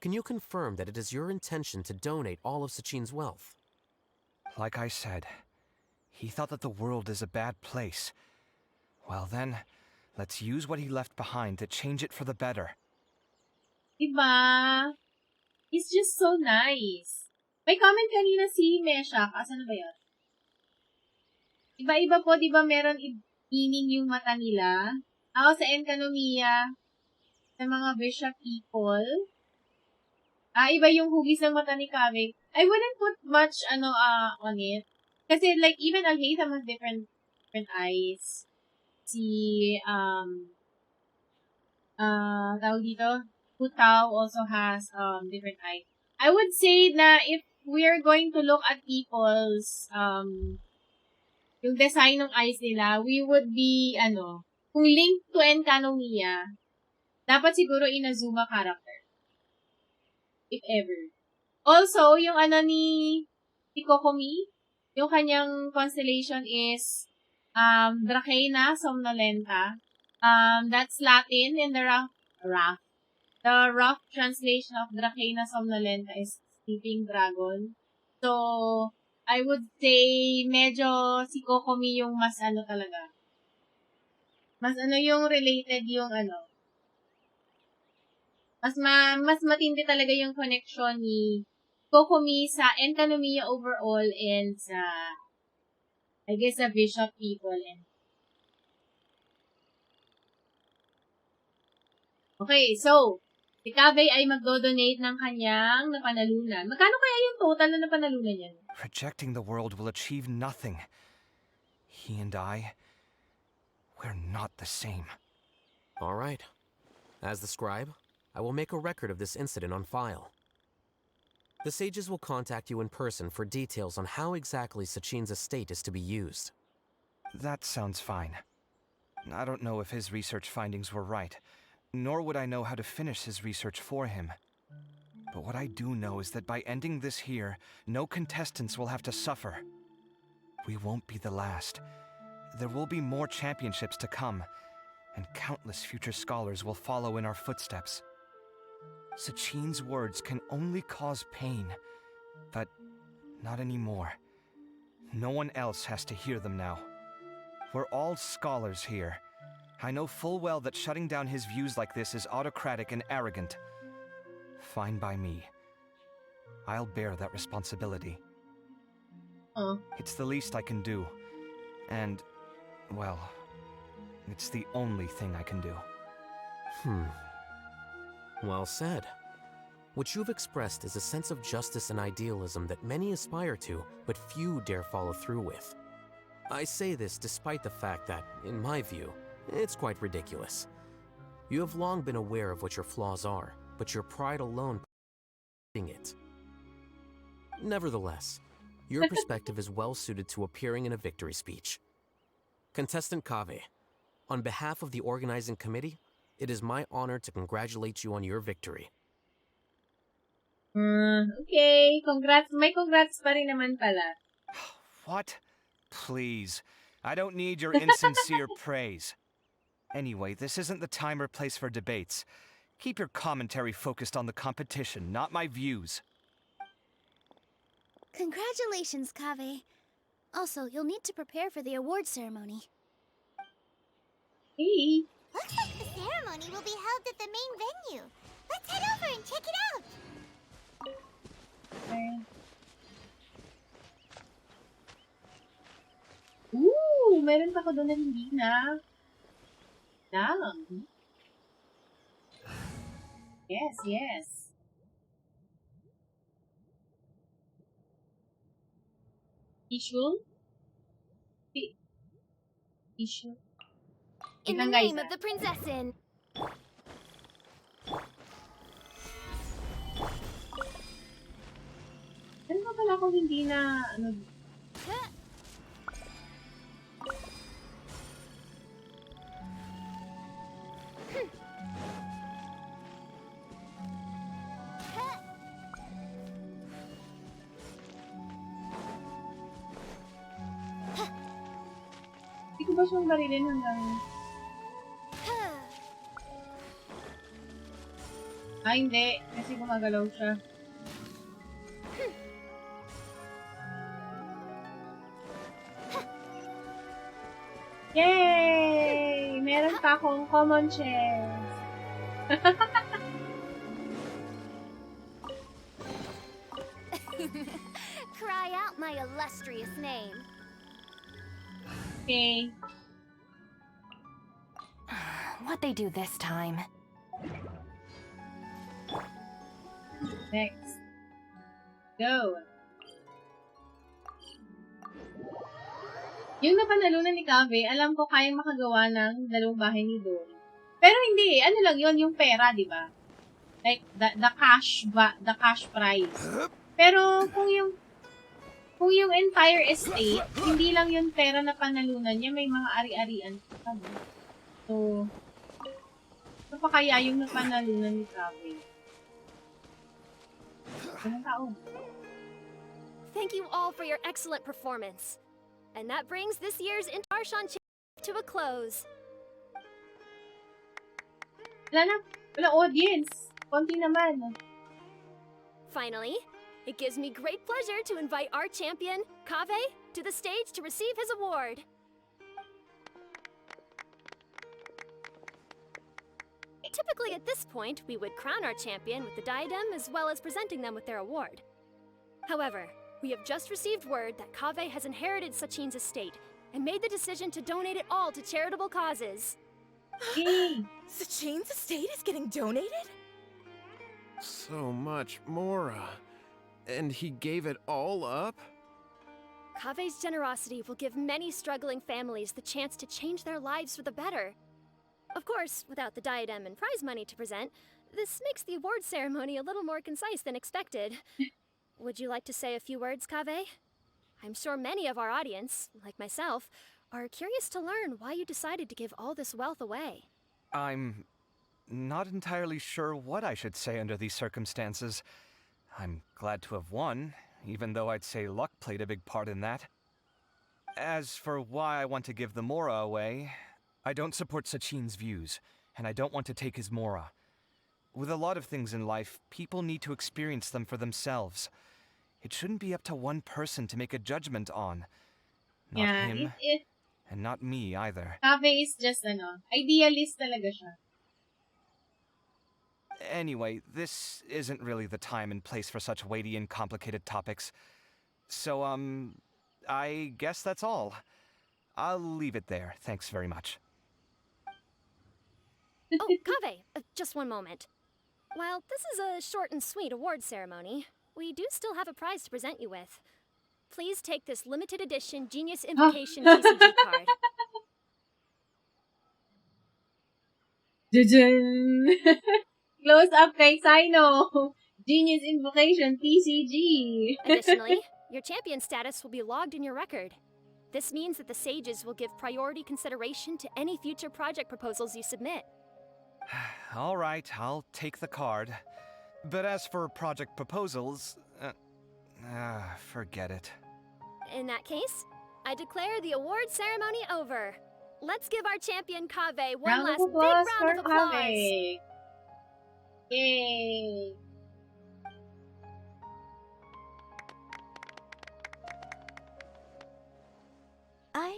can you confirm that it is your intention to donate all of Sachin's wealth?
Like I said, he thought that the world is a bad place. Well then, let's use what he left behind to change it for the better.
Diba? He's just so nice. May comment kanina si Mesha. Asan na ba yun? Iba-iba po, diba meron meaning yung mata nila? Ako sa Akademiya, sa mga bishop people, iba yung hugis ng mata ni Kaveh. I wouldn't put much, on it. Kasi, like, even Al-Haytham has different eyes. Si, tawag dito, Hutao also has, different eyes. I would say na if we're going to look at people's, yung design ng eyes nila, we would be, kung linked to Akademiya, dapat siguro Inazuma character. If ever. Also, yung ni Kokomi, yung kanyang constellation is Dracaena Somnolenta. That's Latin, and the rough translation of Dracaena Somnolenta is Sleeping Dragon. So, I would say medyo si Kokomi yung mas talaga. Mas yung related yung mas matindi talaga yung connection ni Kokomi sa Akademiya overall and sa, I guess, sa bishop people. Okay, so, si Kaveh ay magdo-donate ng kanyang napanalunan. Magkano kaya yung total na napanalunan niya?
Rejecting the world will achieve nothing. He and I, we're not the same.
All right. As the scribe, I will make a record of this incident on file. The sages will contact you in person for details on how exactly Sachin's estate is to be used.
That sounds fine. I don't know if his research findings were right, nor would I know how to finish his research for him. But what I do know is that by ending this here, no contestants will have to suffer. We won't be the last. There will be more championships to come, and countless future scholars will follow in our footsteps. Sachin's words can only cause pain, but not anymore. No one else has to hear them now. We're all scholars here. I know full well that shutting down his views like this is autocratic and arrogant. Fine by me. I'll bear that responsibility. It's the least I can do. And, well, it's the only thing I can do.
Well said. What you've expressed is a sense of justice and idealism that many aspire to, but few dare follow through with. I say this despite the fact that, in my view, it's quite ridiculous. You have long been aware of what your flaws are, but your pride alone it. Nevertheless, your perspective is well suited to appearing in a victory speech. Contestant Kaveh, on behalf of the organizing committee, it is my honor to congratulate you on your victory.
Okay. Congrats. May congrats pa rin naman pala.
What? Please. I don't need your insincere praise. Anyway, this isn't the time or place for debates. Keep your commentary focused on the competition, not my views.
Congratulations, Kaveh. Also, you'll need to prepare for the award ceremony.
Hey.
Looks like the ceremony will be held at the main venue. Let's head over and check it out.
Okay. Ooh, meron pa ko doon na hindi na. Lang. Yes, yes. Issue? Issue?
In the name of the Prinzessin.
Ano ba pala kung hindi na, ano? Hindi ko ba siyang barilin hanggang... Ah, hindi. Kasi gumagalaw siya. Yay! Meron pa akong common chest.
Cry out my illustrious name.
Okay.
What they do this time?
Next. Go. Yung napanalunan ni Kaveh, alam ko kayang makagawa ng dalawang bahay ni Don. Pero hindi eh. Ano lang yun, yung pera, di ba? Like, the cash prize. Pero kung yung entire estate, hindi lang yung pera na panalunan niya, may mga ari-arian. So, ito pa kaya yung napanalunan ni Kaveh.
Thank you all for your excellent performance. And that brings this year's Intarshan Championship to a close.
Wala audience. Konti naman.
Finally, it gives me great pleasure to invite our champion, Kaveh, to the stage to receive his award. Typically at this point, we would crown our champion with the diadem as well as presenting them with their award. However, we have just received word that Kaveh has inherited Sachin's estate and made the decision to donate it all to charitable causes.
Sachin's estate is getting donated?
So much, Mora. And he gave it all up?
Kaveh's generosity will give many struggling families the chance to change their lives for the better. Of course, without the diadem and prize money to present, this makes the award ceremony a little more concise than expected. Would you like to say a few words, Kaveh? I'm sure many of our audience, like myself, are curious to learn why you decided to give all this wealth away.
I'm not entirely sure what I should say under these circumstances. I'm glad to have won, even though I'd say luck played a big part in that. As for why I want to give the Mora away, I don't support Sachin's views, and I don't want to take his Mora. With a lot of things in life, people need to experience them for themselves. It shouldn't be up to one person to make a judgment on. Not him, and not me either.
Kaveh is just, idealist talaga siya.
Anyway, this isn't really the time and place for such weighty and complicated topics. So, I guess that's all. I'll leave it there. Thanks very much.
Oh, Kaveh, just one moment. While this is a short and sweet award ceremony, we do still have a prize to present you with. Please take this limited edition Genius Invocation TCG card.
Close up kay Sino. Genius Invocation TCG.
Additionally, your champion status will be logged in your record. This means that the sages will give priority consideration to any future project proposals you submit.
All right, I'll take the card. But as for project proposals, forget it.
In that case, I declare the award ceremony over. Let's give our champion Kaveh one last big round of applause.
Kaveh. Yay!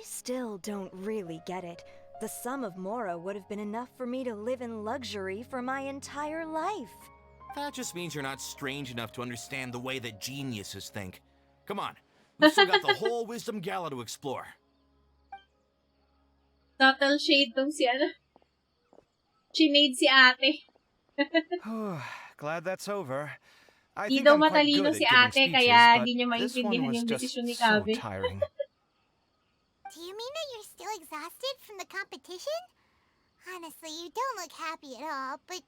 still don't really get it. The sum of Mora would have been enough for me to live in luxury for my entire life.
That just means you're not strange enough to understand the way that geniuses think. Come on, we've still got the whole Wisdom Gala to explore.
Subtle shade tong si ano. Chinade si ate.
Glad that's over. I
Di
think
daw
I'm quite
matalino
good
si
at
ate,
giving
kaya
speeches,
di niya
but this one
maintindihan
was
yung
just
desisyon ni
so
Kaveh.
tiring.
Do you mean that you're still exhausted from the competition? Honestly, you don't look happy at all, but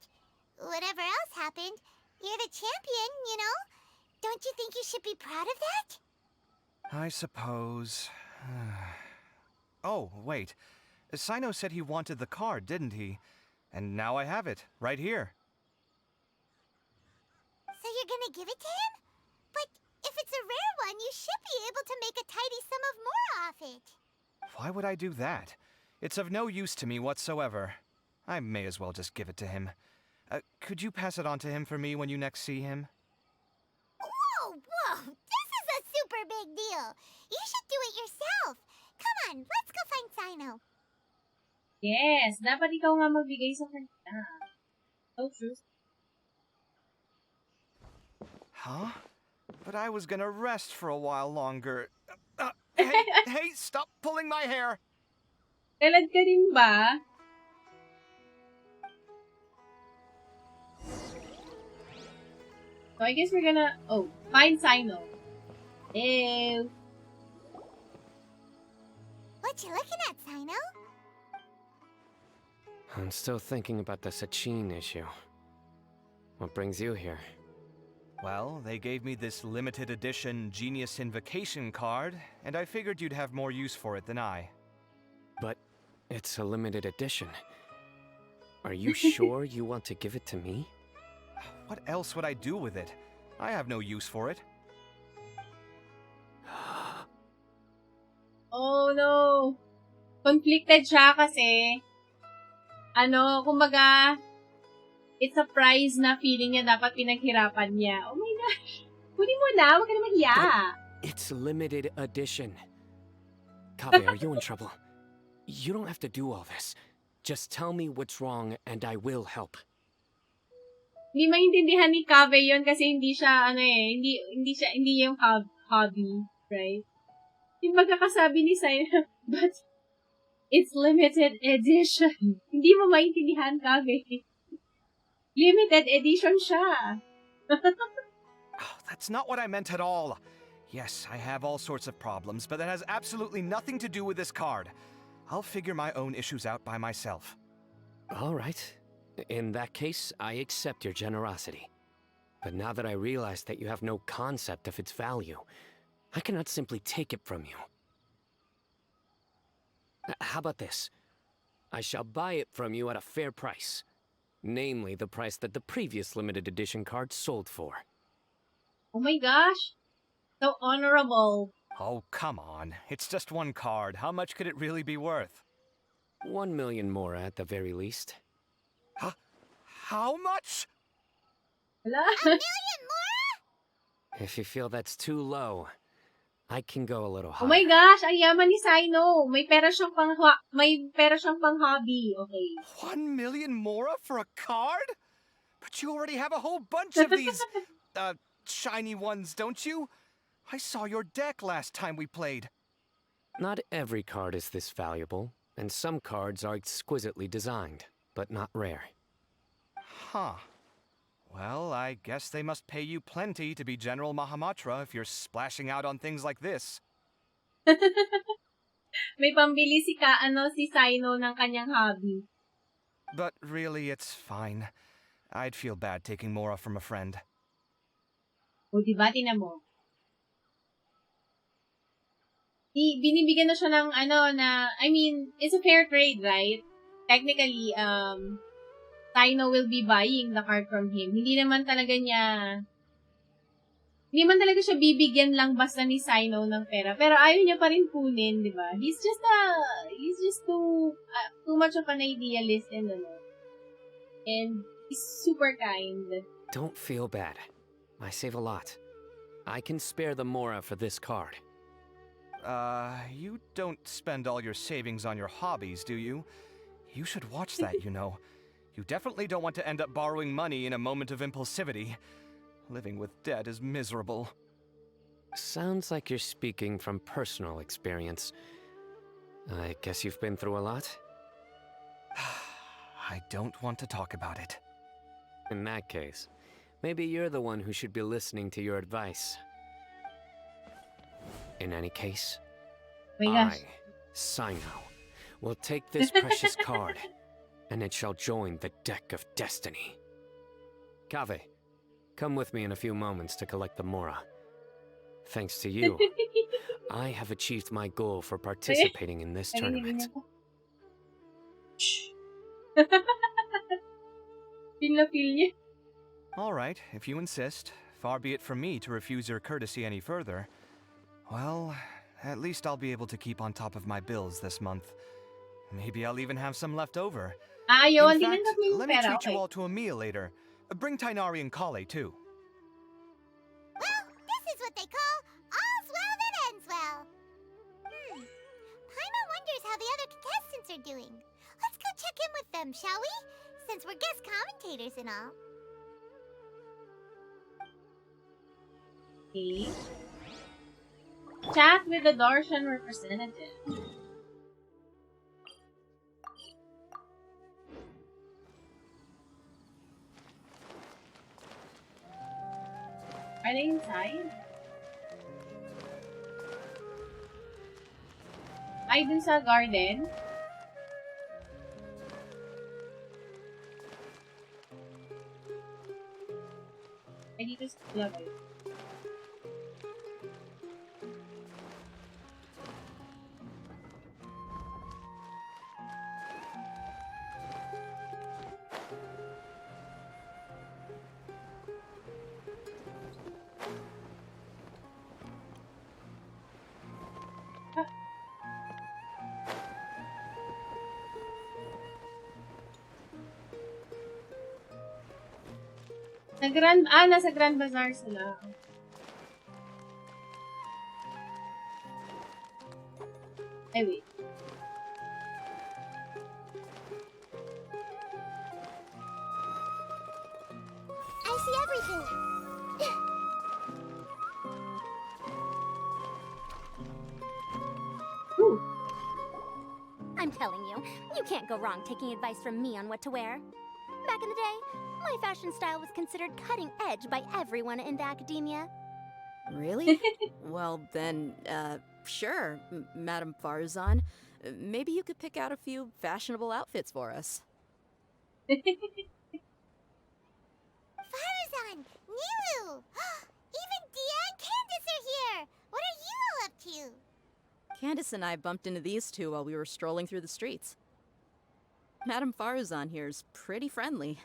whatever else happened, you're the champion, you know? Don't you think you should be proud of that?
I suppose. Oh, wait. Sino said he wanted the card, didn't he? And now I have it, right here.
So you're gonna give it to him? But if it's a rare one, you should be able to make a tidy sum of more off it.
Why would I do that? It's of no use to me whatsoever. I may as well just give it to him. Could you pass it on to him for me when you next see him?
Whoa, whoa! This is a super big deal! You should do it yourself! Come on, let's go find Sino.
Yes, dapat ikaw nga magbigay sa kanya. So true.
Huh? But I was gonna rest for a while longer. Hey, hey, stop pulling my hair!
Kailan ka rin ba? So I guess we're gonna, find Sino. Ew.
What you looking at, Sino?
I'm still thinking about the Sachin issue. What brings you here?
Well, they gave me this limited edition Genius Invocation card, and I figured you'd have more use for it than I.
But it's a limited edition. Are you sure you want to give it to me?
What else would I do with it? I have no use for it.
Oh no. Conflicted siya kasi, kumbaga, it's a prize na feeling niya dapat pinaghirapan niya. Oh my gosh. Kunin mo na, wag ka na mahiya.
It's limited edition. Kaveh, are you in trouble? You don't have to do all this. Just tell me what's wrong and I will help.
Hindi maintindihan ni Kaveh yun kasi hindi siya, hindi yung hobby, right? Yung magkakasabi ni Sino, but it's limited edition. Hindi mo maintindihan, Kaveh. Limited edition siya.
That's not what I meant at all. Yes, I have all sorts of problems, but that has absolutely nothing to do with this card. I'll figure my own issues out by myself.
All right. In that case, I accept your generosity. But now that I realize that you have no concept of its value, I cannot simply take it from you. How about this? I shall buy it from you at a fair price. Namely, the price that the previous limited edition card sold for.
Oh my gosh. So honorable.
Oh, come on. It's just one card. How much could it really be worth?
1 million more at the very least.
Huh? How much?
Wala.
$1 million more?
If you feel that's too low, I can go a little higher.
Oh my gosh, ang yaman ni Sino. May pera siyang pang hobby. Okay.
1 million more for a card? But you already have a whole bunch of these, shiny ones, don't you? I saw your deck last time we played.
Not every card is this valuable, and some cards are exquisitely designed, but not rare.
Huh. Well, I guess they must pay you plenty to be General Mahamatra if you're splashing out on things like this.
May pambili si Sino ng kanyang hobby.
But really, it's fine. I'd feel bad taking Mora from a friend.
O diba, tingnan mo. Binibigyan na siya ng it's a fair trade, right? Technically, Sino will be buying the card from him. Hindi man talaga siya bibigyan lang basta ni Sino ng pera. Pero ayaw niya pa rin kunin, di ba? He's just too much of an idealist and he's super kind.
Don't feel bad. I save a lot. I can spare the Mora for this card.
You don't spend all your savings on your hobbies, do you? You should watch that, you know. You definitely don't want to end up borrowing money in a moment of impulsivity. Living with debt is miserable.
Sounds like you're speaking from personal experience. I guess you've been through a lot?
I don't want to talk about it.
In that case, maybe you're the one who should be listening to your advice. In any case,
My gosh.
I, Sino, will take this precious card, and it shall join the deck of destiny. Kaveh, come with me in a few moments to collect the Mora. Thanks to you, I have achieved my goal for participating in this tournament.
Feel na feel niya.
All right, if you insist. Far be it from me to refuse your courtesy any further. Well, at least I'll be able to keep on top of my bills this month. Maybe I'll even have some left over.
Ayun,
In
di
fact,
mo yung
let me
pera.
treat you
Okay.
all to a meal later. Bring Tainari and Kale, too.
Well, this is what they call all's well that ends well. Paimon wonders how the other contestants are doing. Let's go check in with them, shall we? Since we're guest commentators and all.
Okay. Chat with the Darshan representative. Are they inside? Ay, dun sa garden? Ay, dito sa club eh. Nasa Grand Bazaar sila. Ay, wait.
I see everything.
I'm telling you, you can't go wrong taking advice from me on what to wear. Back in the day, my fashion style was considered cutting edge by everyone in the Akademiya.
Really? Well, then, sure, Madame Farzan. Maybe you could pick out a few fashionable outfits for us.
Farazan, Niru! Even Dia and Candace are here! What are you all up to?
Candace and I bumped into these two while we were strolling through the streets. Madame Farazan here's pretty friendly.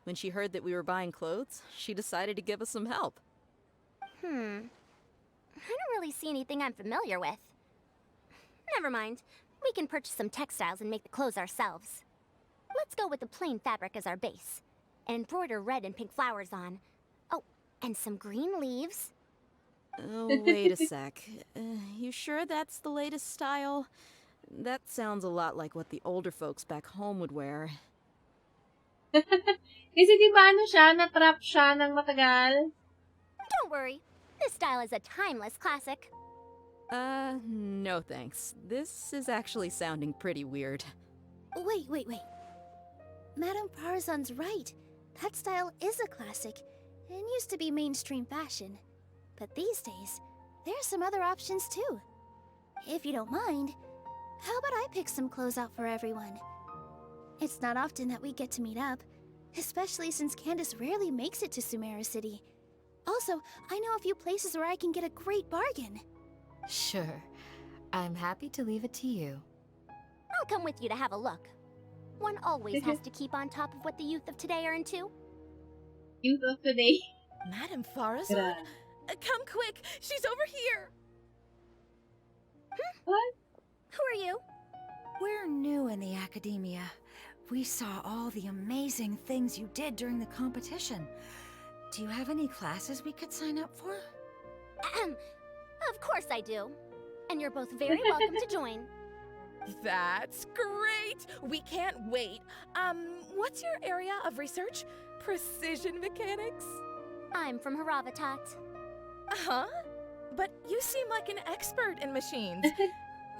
When she heard that we were buying clothes, she decided to give us some help.
I don't really see anything I'm familiar with. Never mind. We can purchase some textiles and make the clothes ourselves. Let's go with the plain fabric as our base. And embroider red and pink flowers on. Oh, and some green leaves.
Oh, wait a sec. You sure that's the latest style? That sounds a lot like what the older folks back home would wear.
Kasi di ba ano siya, na-trap siya ng matagal?
Don't worry. This style is a timeless classic.
No thanks. This is actually sounding pretty weird.
Wait. Madame Farazan's right. That style is a classic, and used to be mainstream fashion. But these days, there's some other options too. If you don't mind, how about I pick some clothes out for everyone? It's not often that we get to meet up, especially since Candace rarely makes it to Sumeru City. Also, I know a few places where I can get a great bargain.
Sure. I'm happy to leave it to you.
I'll come with you to have a look. One always has to keep on top of what the youth of today are into.
Youth of today.
Madame Farazan? Come quick! She's over here!
What?
Who are you?
We're new in the Akademiya. We saw all the amazing things you did during the competition. Do you have any classes we could sign up for?
Of course I do. And you're both very welcome to join.
That's great! We can't wait. What's your area of research? Precision mechanics?
I'm from Haravatat.
Huh? But you seem like an expert in machines.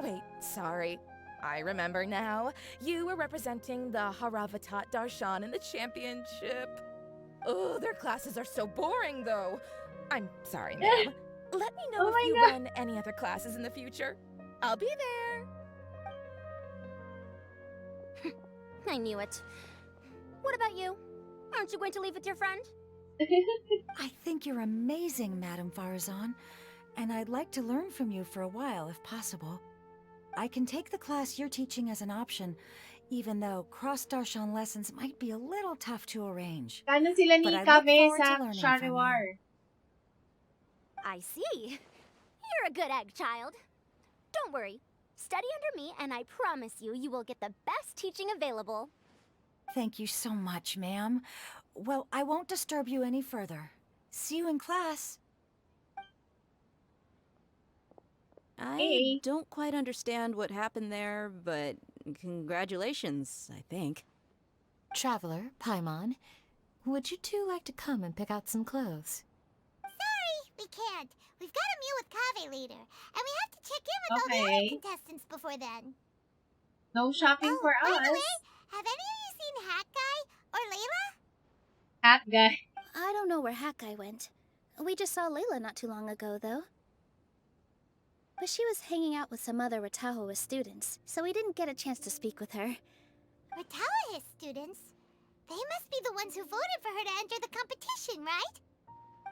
Wait, sorry. I remember now. You were representing the Haravatat Darshan in the championship. Oh, their classes are so boring, though. I'm sorry, ma'am. Let me know if you run any other classes in the future. I'll be there.
I knew it. What about you? Aren't you going to leave with your friend?
I think you're amazing, Madame Farazan, and I'd like to learn from you for a while, if possible. I can take the class you're teaching as an option, even though cross-Darshan lessons might be a little tough to arrange.
Kano sila ni
But I look
Kaveh
forward
sa
to learning from
Shariwar.
you.
I see. You're a good egg, child. Don't worry. Study under me, and I promise you, you will get the best teaching available.
Thank you so much, ma'am. Well, I won't disturb you any further. See you in class.
I don't quite understand what happened there, but congratulations, I think.
Traveler, Paimon, would you two like to come and pick out some clothes?
Sorry, we can't. We've got a meal with Kaveh later, and we have to check in with all the other contestants before then.
No shopping for
By
us.
the way, have any of you seen Hat Guy or Layla?
Hat Guy.
I don't know where Hat Guy went. We just saw Layla not too long ago, though. But she was hanging out with some other Ratahoa students, so we didn't get a chance to speak with her.
Ratahoa students? They must be the ones who voted for her to enter the competition, right?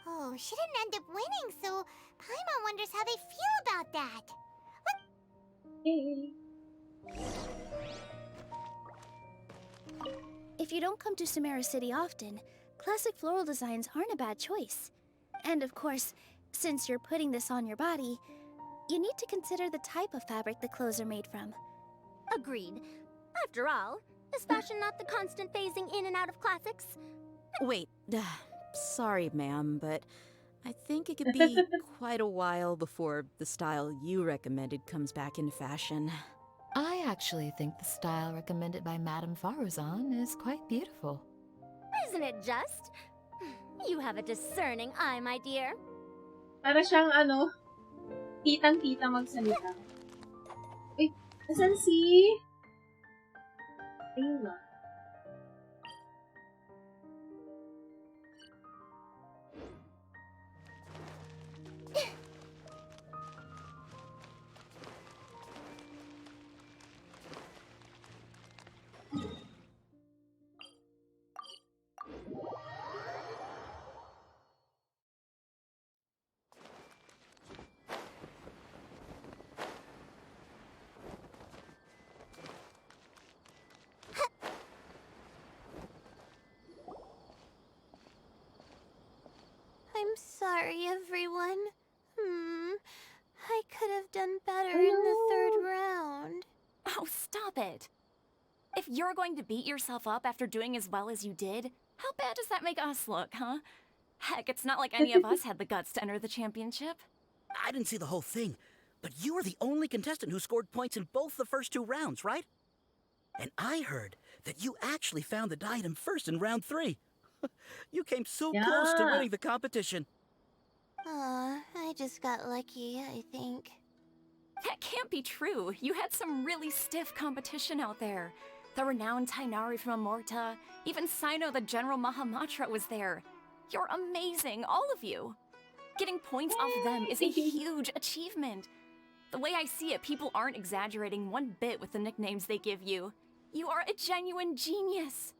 Oh, she didn't end up winning, so Paimon wonders how they feel about that.
If you don't come to Sumeru City often, classic floral designs aren't a bad choice. And of course, since you're putting this on your body, you need to consider the type of fabric the clothes are made from.
Agreed. After all, is fashion not the constant phasing in and out of classics?
Wait, sorry, ma'am, but I think it could be quite a while before the style you recommended comes back into fashion.
I actually think the style recommended by Madame Farazan is quite beautiful.
Isn't it just? You have a discerning eye, my dear.
Para siyang titang-tita magsalita. Uy, nasan si... Layla?
I'm sorry, everyone. I could have done better in the third round.
Oh, stop it. If you're going to beat yourself up after doing as well as you did, how bad does that make us look, huh? Heck, it's not like any of us had the guts to enter the championship.
I didn't see the whole thing, but you were the only contestant who scored points in both the first 2 rounds, right? And I heard that you actually found the diadem first in round 3. You came so close to winning the competition.
Aw, I just got lucky, I think.
That can't be true. You had some really stiff competition out there. The renowned Tainari from Amorta, even Sino the General Mahamatra was there. You're amazing, all of you. Getting points off them is a huge achievement. The way I see it, people aren't exaggerating one bit with the nicknames they give you. You are a genuine genius.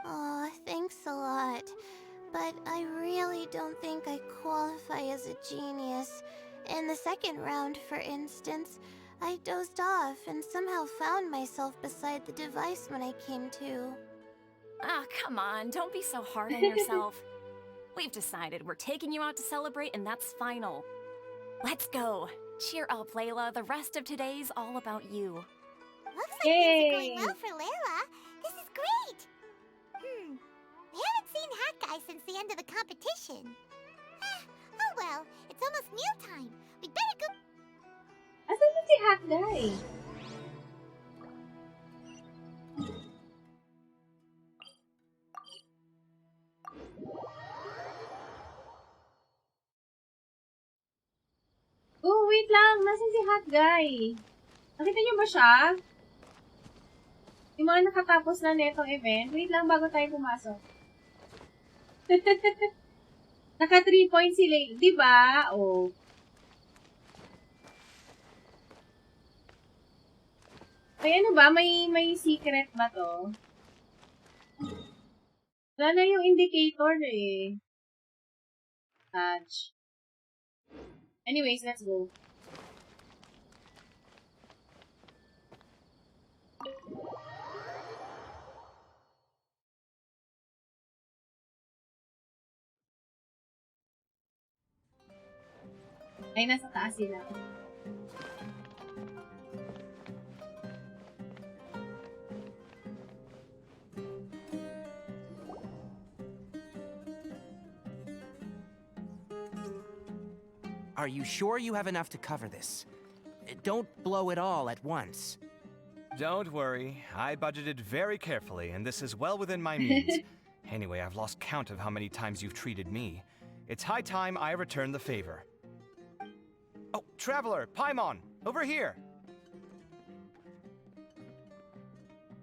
Aw, thanks a lot. But I really don't think I qualify as a genius. In the second round, for instance, I dozed off and somehow found myself beside the device when I came to.
Ah, come on, don't be so hard on yourself. We've decided we're taking you out to celebrate, and that's final. Let's go. Cheer up, Layla. The rest of today's all about you.
Looks like things are going well for Layla. This is great. We haven't seen Hat Guy since the end of the competition. Oh well, it's almost mealtime. We'd better go...
Asan ba si hot guy? Oh, wait lang. Nasaan si hot guy? Nakita niyo ba siya? Yung mga nakatapos na netong event. Wait lang bago tayo pumasok. Naka 3 points sila. Diba? Oh. Ay, ano ba? May secret ba to? Wala na yung indicator eh. Touch. Anyways, let's go. Ay, nasa taas sila.
Are you sure you have enough to cover this? Don't blow it all at once.
Don't worry. I budgeted very carefully, and this is well within my means. Anyway, I've lost count of how many times you've treated me. It's high time I return the favor. Oh, Traveler, Paimon, over here!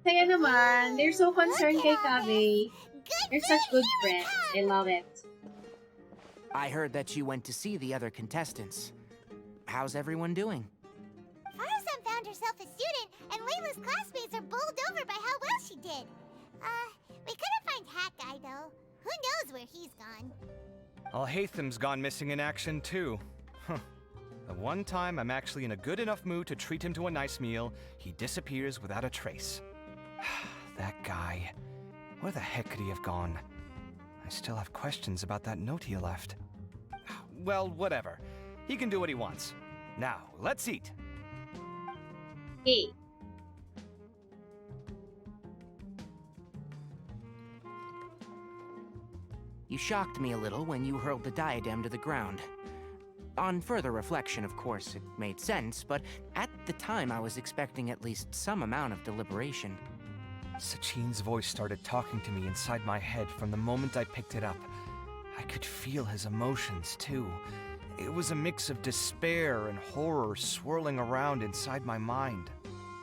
Kaya naman, they're so concerned kay Kaveh. They're such good friends. I love it.
I heard that you went to see the other contestants. How's everyone doing?
Faruzan found herself a student, and Layla's classmates are bowled over by how well she did. We couldn't find Hat Guy, though. Who knows where he's gone?
Alhaitham's gone missing in action, too. Huh. The one time I'm actually in a good enough mood to treat him to a nice meal, he disappears without a trace. That guy. Where the heck could he have gone? I still have questions about that note he left. Well, whatever. He can do what he wants. Now, let's eat.
Hey.
You shocked me a little when you hurled the diadem to the ground. On further reflection, of course, it made sense, but at the time I was expecting at least some amount of deliberation.
Sachin's voice started talking to me inside my head from the moment I picked it up. I could feel his emotions, too. It was a mix of despair and horror swirling around inside my mind.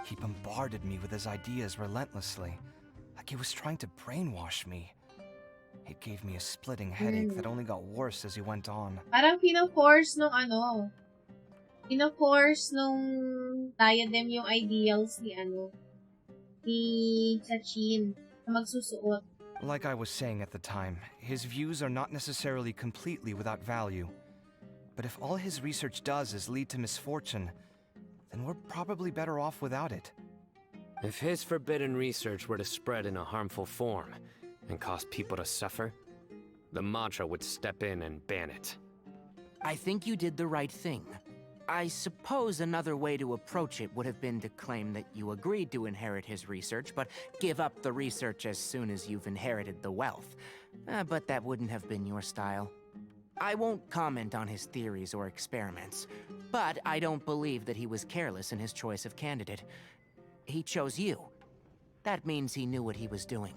He bombarded me with his ideas relentlessly, like he was trying to brainwash me. It gave me a splitting headache that only got worse as he went on.
Parang pino-force nung pino-force nung diadem yung ideals ni Sachin na magsusuot.
Like I was saying at the time, his views are not necessarily completely without value. But if all his research does is lead to misfortune, then we're probably better off without it.
If his forbidden research were to spread in a harmful form and cause people to suffer, the Matra would step in and ban it.
I think you did the right thing. I suppose another way to approach it would have been to claim that you agreed to inherit his research, but give up the research as soon as you've inherited the wealth. But that wouldn't have been your style. I won't comment on his theories or experiments, but I don't believe that he was careless in his choice of candidate. He chose you. That means he knew what he was doing.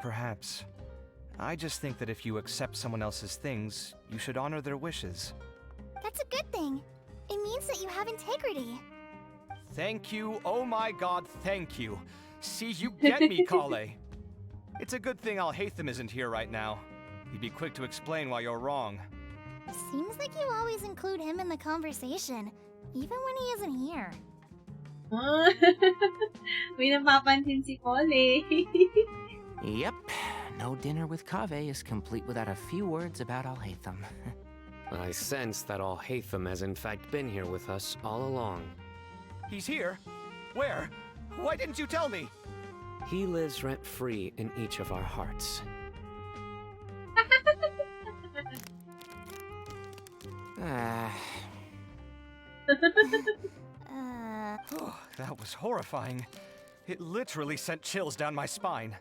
Perhaps. I just think that if you accept someone else's things, you should honor their wishes.
That's a good thing. It means that you have integrity.
Thank you, oh my god, thank you. See, you get me, Kaveh. It's a good thing Alhaitham isn't here right now. He'd be quick to explain why you're wrong.
Seems like you always include him in the conversation, even when he isn't here.
May napapansin si Polly.
Yep, no dinner with Kaveh is complete without a few words about Alhaitham.
I sense that Alhaitham has in fact been here with us all along.
He's here? Where? Why didn't you tell me?
He lives rent-free in each of our hearts.
Oh, that was horrifying. It literally sent chills down my spine.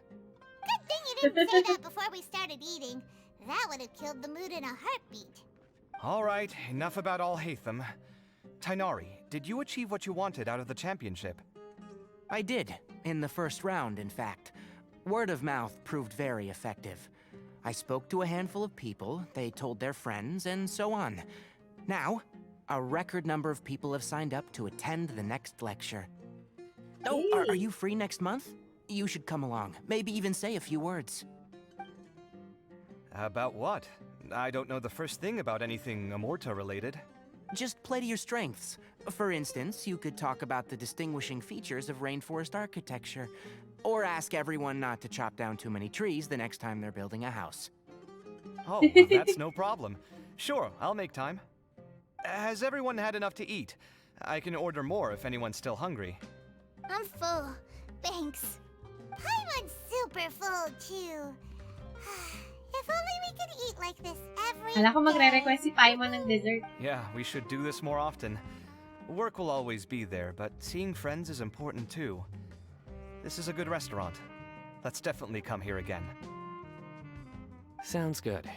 Good thing you didn't say that before we started eating. That would have killed the mood in a heartbeat.
All right, enough about Alhaitham. Tainari, did you achieve what you wanted out of the championship?
I did, in the first round, in fact. Word of mouth proved very effective. I spoke to a handful of people, they told their friends, and so on. Now, a record number of people have signed up to attend the next lecture. Oh, are you free next month? You should come along, maybe even say a few words.
About what? I don't know the first thing about anything Amorta-related.
Just play to your strengths. For instance, you could talk about the distinguishing features of rainforest architecture, or ask everyone not to chop down too many trees the next time they're building a house.
Oh, that's no problem. Sure, I'll make time. Has everyone had enough to eat? I can order more if anyone's still hungry.
I'm full. Thanks. Paimon's super full, too. If only we could eat like this every
Kala ko
day.
magre-request si Paimon ng dessert.
Yeah, we should do this more often. Work will always be there, but seeing friends is important too. This is a good restaurant. Let's definitely come here again.
Sounds good.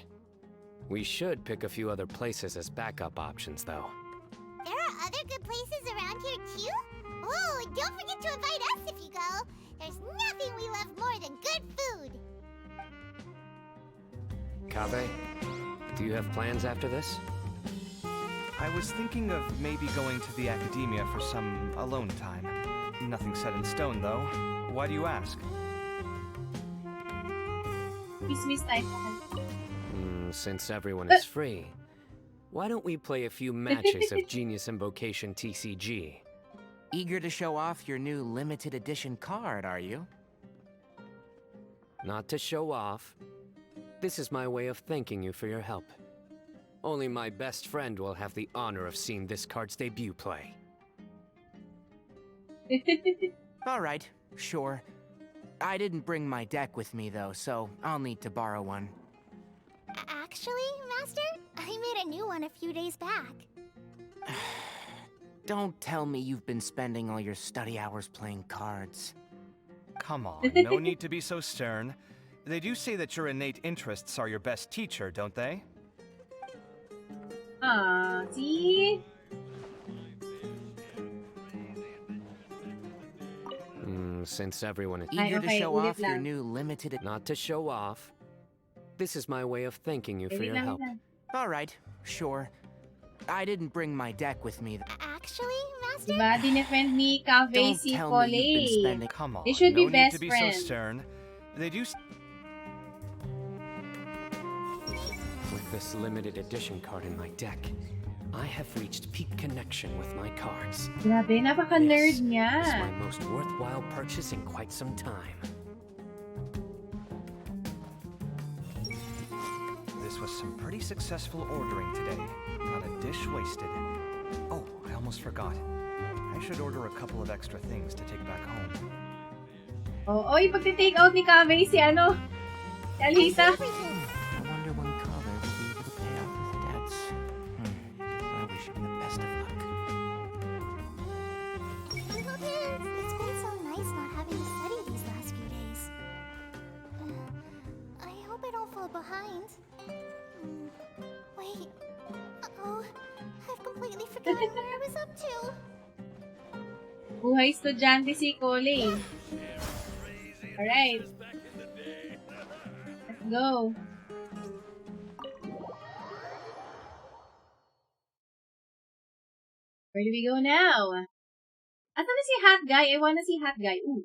We should pick a few other places as backup options, though.
There are other good places around here, too? Oh, and don't forget to invite us if you go. There's nothing we love more than good food.
Kaveh, do you have plans after this?
I was thinking of maybe going to the Akademiya for some alone time. Nothing set in stone, though. Why do you ask?
Since everyone is free, why don't we play a few matches of Genius Invocation TCG?
Eager to show off your new limited edition card, are you?
Not to show off. This is my way of thanking you for your help. Only my best friend will have the honor of seeing this card's debut play.
All right, sure. I didn't bring my deck with me, though, so I'll need to borrow one.
Actually, Master, I made a new one a few days back.
Don't tell me you've been spending all your study hours playing cards.
Come on, no need to be so stern. They do say that your innate interests are your best teacher, don't they?
See?
Since everyone is
eager to show off your new limited...
Not to show off. This is my way of thanking you for your help.
All right, sure. I didn't bring my deck with me.
Actually, Master?
Diba, dinefend ni Kaveh si Polly.
Come on,
They should be
no
best
need to be
friends.
so stern. They do...
With this limited edition card in my deck, I have reached peak connection with my cards.
Grabe, napaka-nerd niya.
This is my most worthwhile purchase in quite some time.
This was some pretty successful ordering today. Not a dish wasted. Oh, I almost forgot. I should order a couple of extra things to take back home.
Oh, ipag-take out ni Kaveh si ano? Si Alisa.
I wonder when Kaveh will be able to pay off his debts. I wish him the best of luck.
It's been so nice not having to study these last few days. I hope I don't fall behind. Wait. Uh-oh. I've completely forgotten where I was up to.
Buhay estudyante si Coley. Alright. Let's go. Where do we go now? Asan na si Hot Guy? I wanna see Hot Guy. Ooh.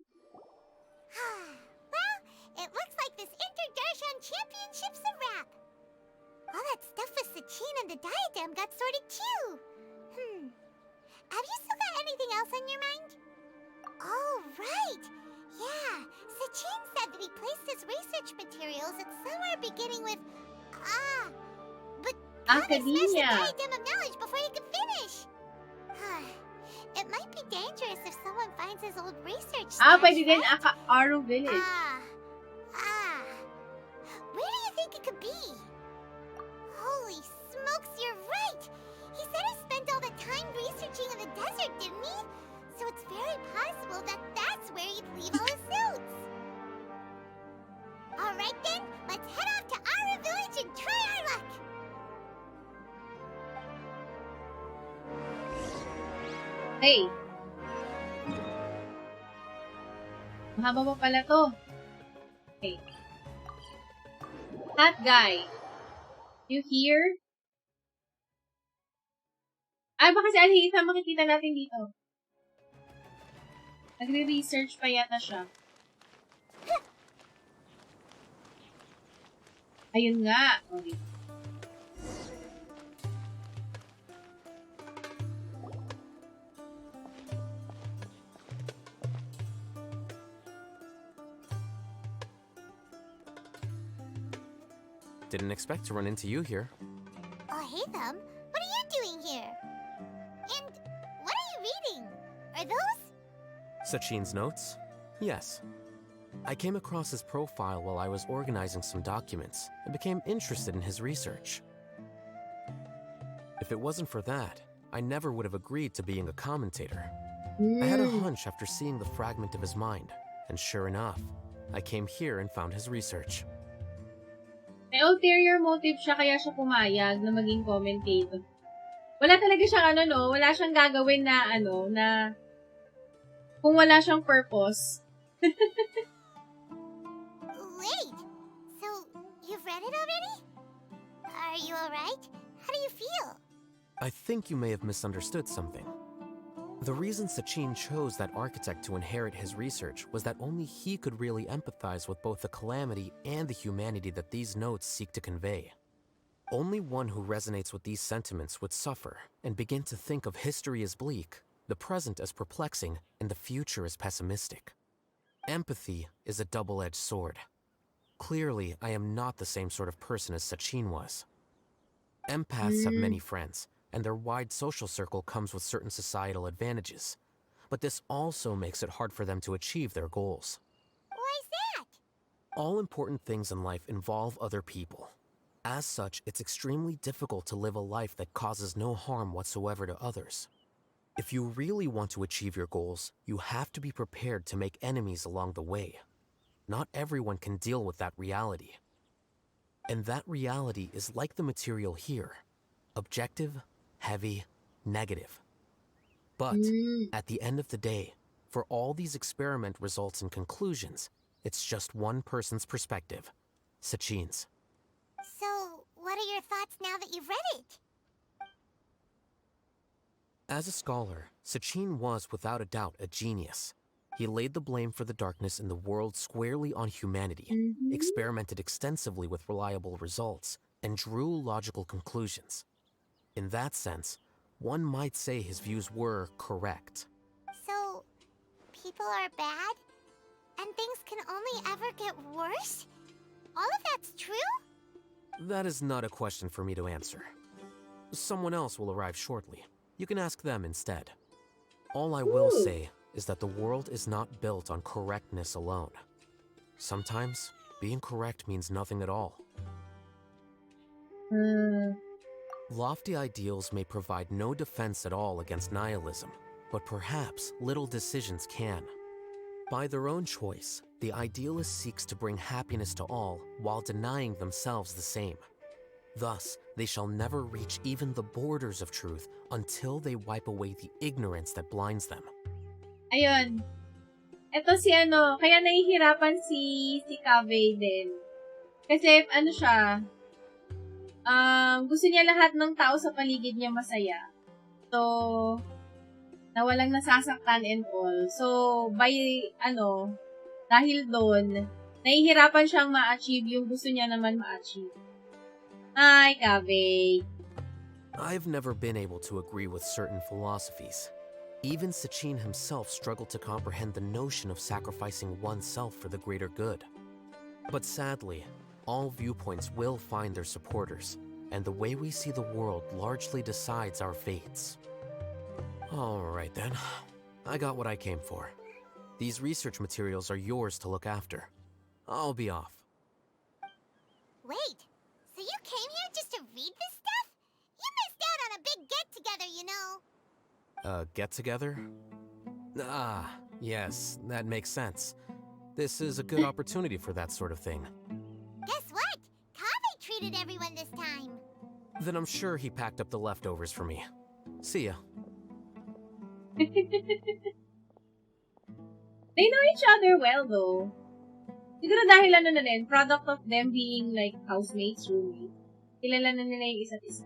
Well, it looks like this Inter-Darshan Championship's a wrap. All that stuff with Sachin and the diadem got sorted too. Have you still got anything else on your mind? Oh, right. Yeah, Sachin said that he placed his research materials at somewhere beginning with but Kaveh smashed the
Akademiya.
diadem of knowledge before he could finish. It might be dangerous if someone finds his old research stash,
Pwede din
right?
Aro Village.
Where do you think it could be? Holy smokes, you're right! He said he spent all the time researching in the desert, didn't he? So it's very possible that that's where he'd leave all his notes. Alright then, let's head off to Ara Village and try our luck!
Okay. Mahaba pa pala to. Okay. That guy. You hear? Ay, baka si Alhita makikita natin dito. Nagre-research pa yata siya. Ayun nga. Okay.
Didn't expect to run into you here.
Oh, hey, Thumb. What are you doing here? And what are you reading? Are those?
Sachin's notes? Yes. I came across his profile while I was organizing some documents and became interested in his research. If it wasn't for that, I never would have agreed to being a commentator. I had a hunch after seeing the fragment of his mind, and sure enough, I came here and found his research.
May ulterior motive siya kaya siya pumayag na maging commentator. Wala talaga siyang wala siyang gagawin na na kung wala siyang purpose.
Wait, so you've read it already? Are you alright? How do you feel?
I think you may have misunderstood something. The reason Sachin chose that architect to inherit his research was that only he could really empathize with both the calamity and the humanity that these notes seek to convey. Only one who resonates with these sentiments would suffer and begin to think of history as bleak, the present as perplexing, and the future as pessimistic. Empathy is a double-edged sword. Clearly, I am not the same sort of person as Sachin was. Empaths have many friends, and their wide social circle comes with certain societal advantages. But this also makes it hard for them to achieve their goals.
Why's that?
All important things in life involve other people. As such, it's extremely difficult to live a life that causes no harm whatsoever to others. If you really want to achieve your goals, you have to be prepared to make enemies along the way. Not everyone can deal with that reality. And that reality is like the material here. Objective, heavy, negative. But at the end of the day, for all these experiment results and conclusions, it's just one person's perspective, Sachin's.
So, what are your thoughts now that you've read it?
As a scholar, Sachin was without a doubt a genius. He laid the blame for the darkness in the world squarely on humanity, experimented extensively with reliable results, and drew logical conclusions. In that sense, one might say his views were correct.
So, people are bad? And things can only ever get worse? All of that's true?
That is not a question for me to answer. Someone else will arrive shortly. You can ask them instead. All I will say is that the world is not built on correctness alone. Sometimes, being correct means nothing at all. Lofty ideals may provide no defense at all against nihilism, but perhaps little decisions can. By their own choice, the idealist seeks to bring happiness to all while denying themselves the same. Thus, they shall never reach even the borders of truth until they wipe away the ignorance that blinds them.
Ayun. Ito si kaya nahihirapan si Kaveh din. Kasi siya, gusto niya lahat ng tao sa paligid niya masaya. So, na walang nasasaktan and all. So, by, dahil doon, nahihirapan siyang ma-achieve yung gusto niya naman ma-achieve. Ay, Kaveh.
I've never been able to agree with certain philosophies. Even Sachin himself struggled to comprehend the notion of sacrificing oneself for the greater good. But sadly, all viewpoints will find their supporters, and the way we see the world largely decides our fates. Alright then, I got what I came for. These research materials are yours to look after. I'll be off.
Wait, so you came here just to read this stuff? You missed out on a big get-together, you know.
Get-together? Ah, yes, that makes sense. This is a good opportunity for that sort of thing.
Guess what? Kaveh treated everyone this time.
Then I'm sure he packed up the leftovers for me. See ya.
They know each other well, though. Siguro dahil ano na din, product of them being like housemates, roommates. Kilala na nila yung isa't isa.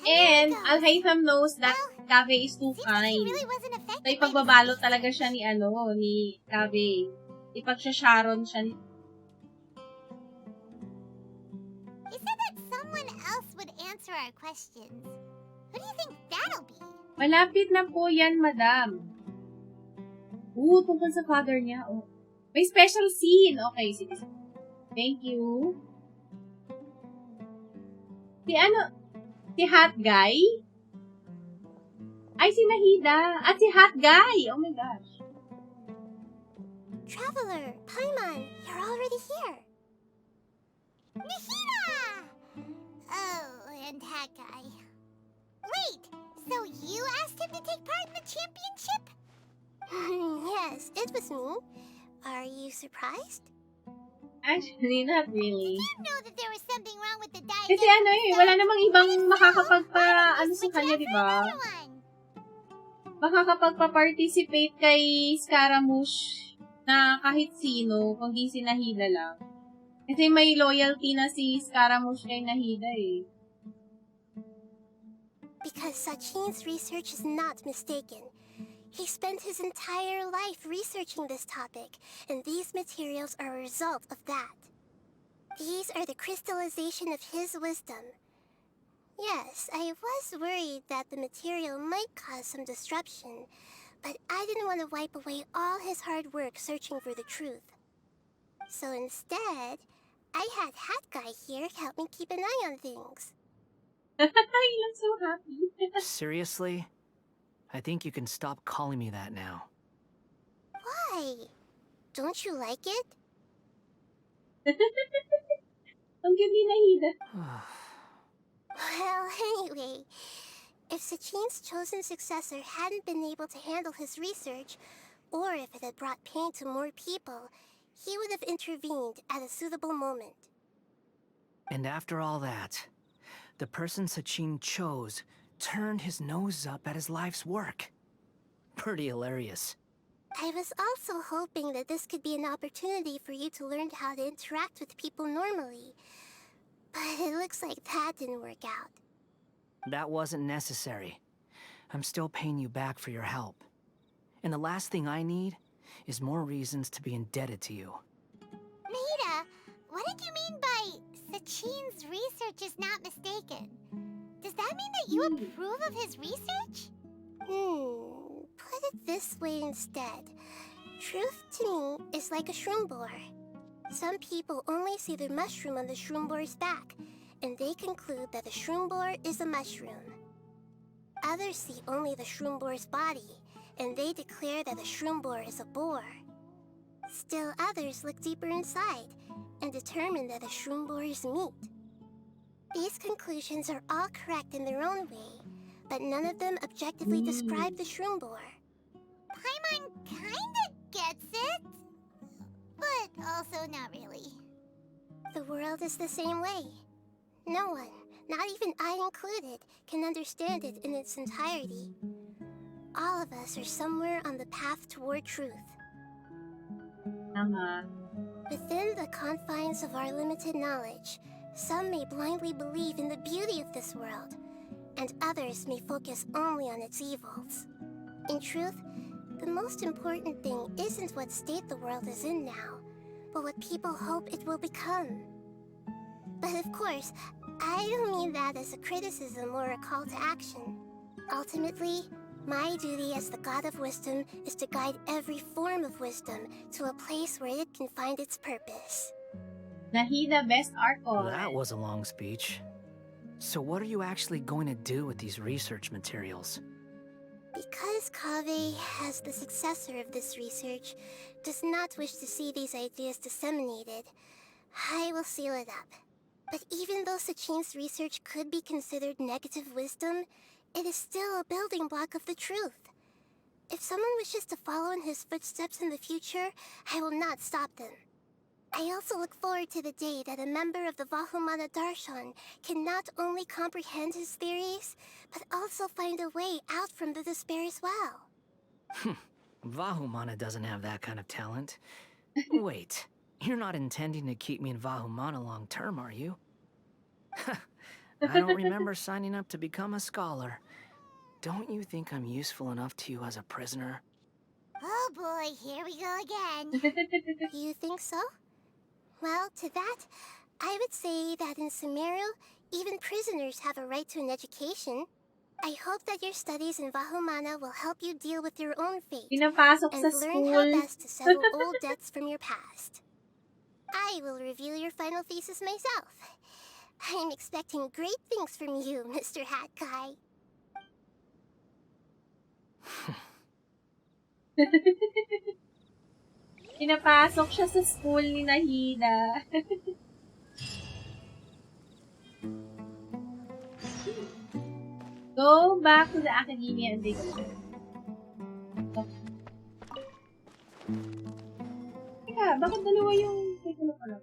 And Al-Haytham knows that Kaveh is too kind. So, ipagbabalot talaga siya ni Kaveh. Ipag-Sharon siya ni...
He said that someone else would answer our questions. Who do you think that'll be?
Malapit na po yan, madam. Tungkol sa father niya. Oh. May special scene. Okay, sige. Thank you. Si Hot Guy? Ay, si Nahida. At si Hot Guy. Oh my gosh.
Traveler, Paimon, you're already here. Nahida! Oh, and Hot Guy. Wait, so you asked him to take part in the championship? Yes, it was me. Are you surprised?
Actually, not really.
You know that there was something wrong with the diet.
Kasi wala namang ibang makakapagpa, sa kanya, di ba? Makakapagpa-participate kay Scaramouche na kahit sino, kundi si Nahida lang. Kasi may loyalty na si Scaramouche kay Nahida eh.
Because Sachin's research is not mistaken. He spent his entire life researching this topic, and these materials are a result of that. These are the crystallization of his wisdom. Yes, I was worried that the material might cause some disruption, but I didn't want to wipe away all his hard work searching for the truth. So instead, I had Hat Guy here help me keep an eye on things.
You look so happy.
Seriously? I think you can stop calling me that now.
Why? Don't you like it?
Ang cute ni Nahida.
Well, anyway, if Sachin's chosen successor hadn't been able to handle his research, or if it had brought pain to more people, he would have intervened at a suitable moment.
And after all that, the person Sachin chose turned his nose up at his life's work. Pretty hilarious.
I was also hoping that this could be an opportunity for you to learn how to interact with people normally. But it looks like that didn't work out.
That wasn't necessary. I'm still paying you back for your help. And the last thing I need is more reasons to be indebted to you.
Nahida, what did you mean by Sachin's research is not mistaken? Does that mean that you approve of his research? Put it this way instead. Truth to me is like a shroom boar. Some people only see the mushroom on the shroom boar's back, and they conclude that the shroom boar is a mushroom. Others see only the shroom boar's body, and they declare that the shroom boar is a boar. Still others look deeper inside, and determine that the shroom boar is meat. These conclusions are all correct in their own way, but none of them objectively describe the shroom boar. Paimon kinda gets it, but also not really. The world is the same way. No one, not even I included, can understand it in its entirety. All of us are somewhere on the path toward truth. Within the confines of our limited knowledge, some may blindly believe in the beauty of this world, and others may focus only on its evils. In truth, the most important thing isn't what state the world is in now, but what people hope it will become. But of course, I don't mean that as a criticism or a call to action. Ultimately, my duty as the God of Wisdom is to guide every form of wisdom to a place where it can find its purpose.
Nahida, best arc.
That was a long speech. So what are you actually going to do with these research materials?
Because Kaveh, as the successor of this research, does not wish to see these ideas disseminated, I will seal it up. But even though Sachin's research could be considered negative wisdom, it is still a building block of the truth. If someone wishes to follow in his footsteps in the future, I will not stop them. I also look forward to the day that a member of the Vahumana Darshan can not only comprehend his theories, but also find a way out from the despair as well.
Vahumana doesn't have that kind of talent. Wait, you're not intending to keep me in Vahumana long term, are you? I don't remember signing up to become a scholar. Don't you think I'm useful enough to you as a prisoner?
Oh boy, here we go again. You think so? Well, to that, I would say that in Sumeru, even prisoners have a right to an education. I hope that your studies in Vahumana will help you deal with your own fate
Pinapasok
and
sa
learn how
school.
best to settle old debts from your past. I will review your final thesis myself. I'm expecting great things from you, Mr. Hat Guy.
Pinapasok siya sa school ni Nahida. Go back to the Akademiya and take a look. Okay. Teka, bakit dalawa yung take a look lang?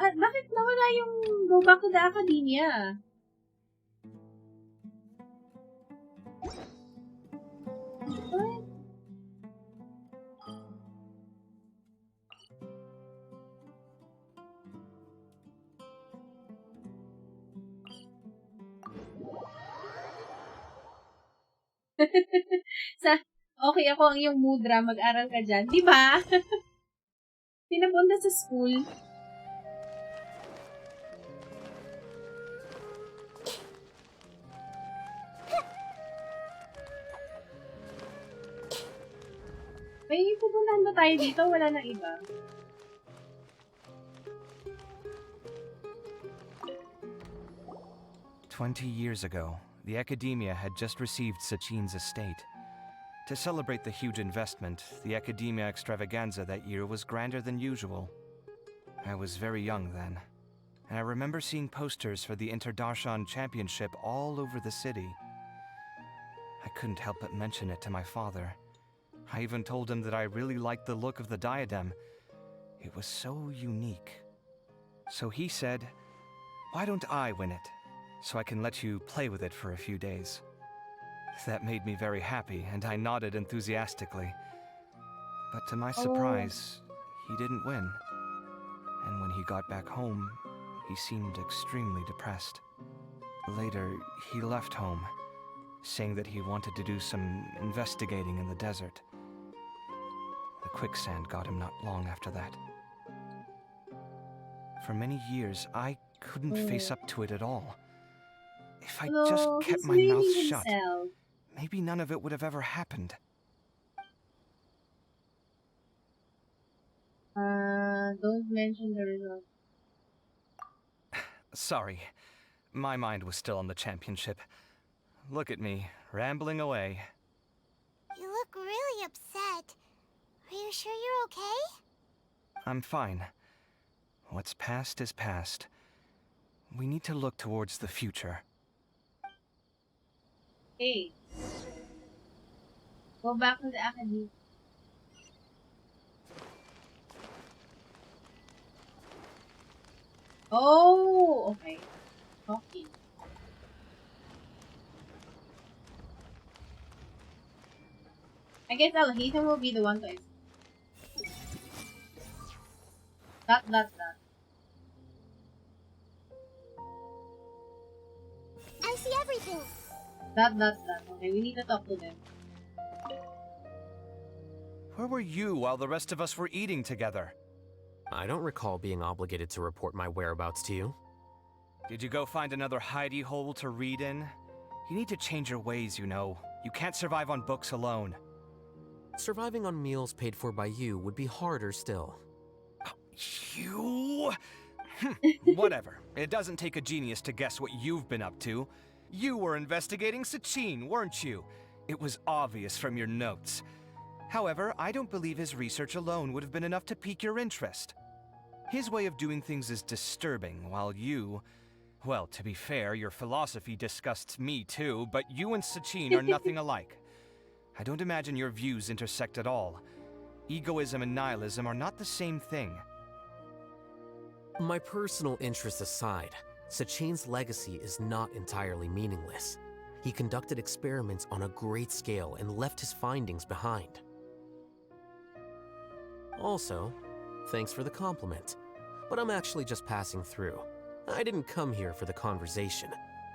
Ah, bakit nawala yung go back to the Akademiya? What? Okay ako ang iyong mudra, mag-aral ka dyan. Di ba? Pinapunta sa school. May pupuntahan ba tayo dito? Wala nang iba.
"20 years ago, the Akademiya had just received Sachin's estate. To celebrate the huge investment, the Akademiya Extravaganza that year was grander than usual. I was very young then, and I remember seeing posters for the Interdarshan Championship all over the city. I couldn't help but mention it to my father. I even told him that I really liked the look of the diadem. It was so unique. So he said, "Why don't I win it, so I can let you play with it for a few days?" That made me very happy, and I nodded enthusiastically. But to my surprise, he didn't win. And when he got back home, he seemed extremely depressed. Later, he left home, saying that he wanted to do some investigating in the desert. The quicksand got him not long after that. For many years, I couldn't face up to it at all. If I just kept my mouth shut, maybe none of it would have ever happened.
Don't mention the result.
Sorry, my mind was still on the championship. Look at me, rambling away.
You look really upset. Are you sure you're okay?
I'm fine. What's past is past. We need to look towards the future.
Hey. Go back to the Academy. Oh, okay. Okay. I guess Alhaitham will be the one to That.
I see everything.
That. Okay, we need to talk to them.
Where were you while the rest of us were eating together?
I don't recall being obligated to report my whereabouts to you.
Did you go find another hidey hole to read in? You need to change your ways, you know. You can't survive on books alone.
Surviving on meals paid for by you would be harder still.
You? Whatever. It doesn't take a genius to guess what you've been up to. You were investigating Sachin, weren't you? It was obvious from your notes. However, I don't believe his research alone would have been enough to pique your interest. His way of doing things is disturbing, while you... Well, to be fair, your philosophy disgusts me too, but you and Sachin are nothing alike. I don't imagine your views intersect at all. Egoism and nihilism are not the same thing.
My personal interests aside, Sachin's legacy is not entirely meaningless. He conducted experiments on a great scale and left his findings behind. Also, thanks for the compliment, but I'm actually just passing through. I didn't come here for the conversation.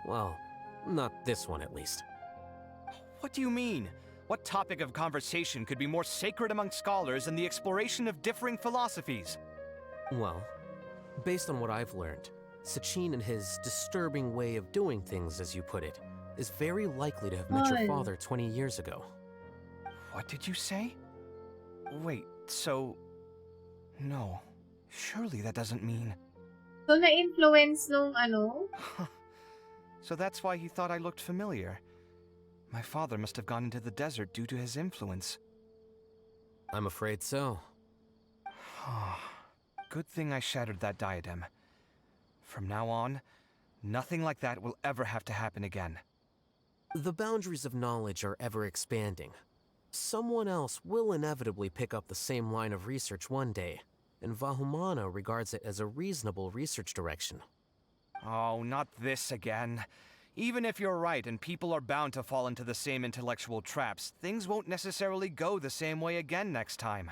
Well, not this one at least.
What do you mean? What topic of conversation could be more sacred among scholars than the exploration of differing philosophies?
Well, based on what I've learned, Sachin and his disturbing way of doing things, as you put it, is very likely to have met your father 20 years ago.
What did you say? Wait, so... No. Surely that doesn't mean...
So, na-influence nung
So that's why he thought I looked familiar. My father must have gone into the desert due to his influence.
I'm afraid so.
Good thing I shattered that diadem. From now on, nothing like that will ever have to happen again.
The boundaries of knowledge are ever expanding. Someone else will inevitably pick up the same line of research one day, and Vahumana regards it as a reasonable research direction.
Oh, not this again. Even if you're right and people are bound to fall into the same intellectual traps, things won't necessarily go the same way again next time.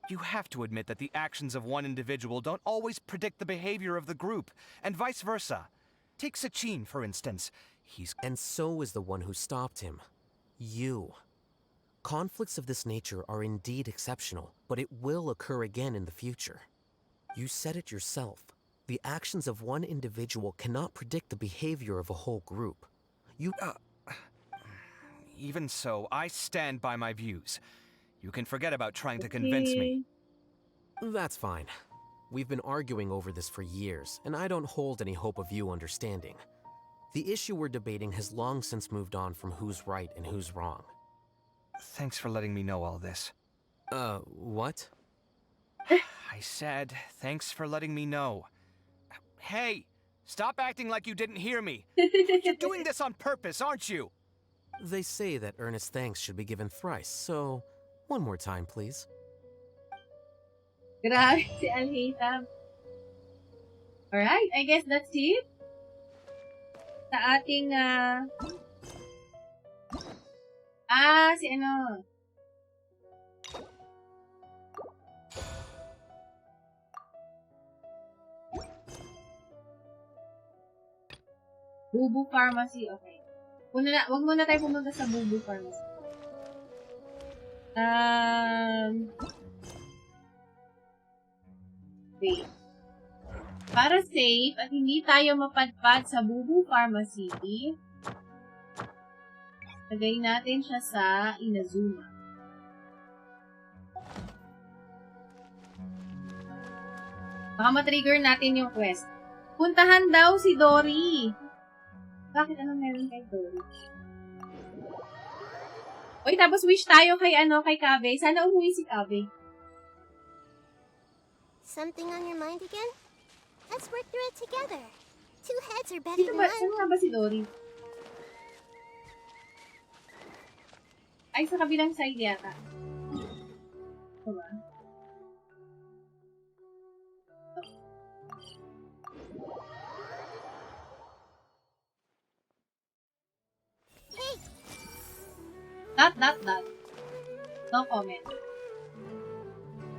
You have to admit that the actions of one individual don't always predict the behavior of the group, and vice versa. Take Sachin, for instance.
And so is the one who stopped him. You. Conflicts of this nature are indeed exceptional, but it will occur again in the future. You said it yourself. The actions of one individual cannot predict the behavior of a whole group.
Even so, I stand by my views. You can forget about trying to convince me.
That's fine. We've been arguing over this for years, and I don't hold any hope of you understanding. The issue we're debating has long since moved on from who's right and who's wrong.
Thanks for letting me know all this.
What?
I said, thanks for letting me know. Hey, stop acting like you didn't hear me. You're doing this on purpose, aren't you?
They say that earnest thanks should be given thrice, so one more time, please.
Grabe si Alhaitham. Alright, I guess that's it. Sa ating, si ano. Bubu Pharmacy, okay. Wag muna tayo pumunta sa Bubu Pharmacy. Wait. Para safe at hindi tayo mapadpad sa Bubu Pharmacy, lagay natin siya sa Inazuma. Baka matrigger natin yung quest. Puntahan daw si Dory. Bakit anong meron kay Dory? Uy, tapos wish tayo kay Kaveh. Sana umuwi si Kaveh.
Something on your mind again? Let's work through it together. Two heads are better than one.
Saan nga ba si Dory? Ay, sa kabilang side yata. Diba?
Hey!
Dot. No comment.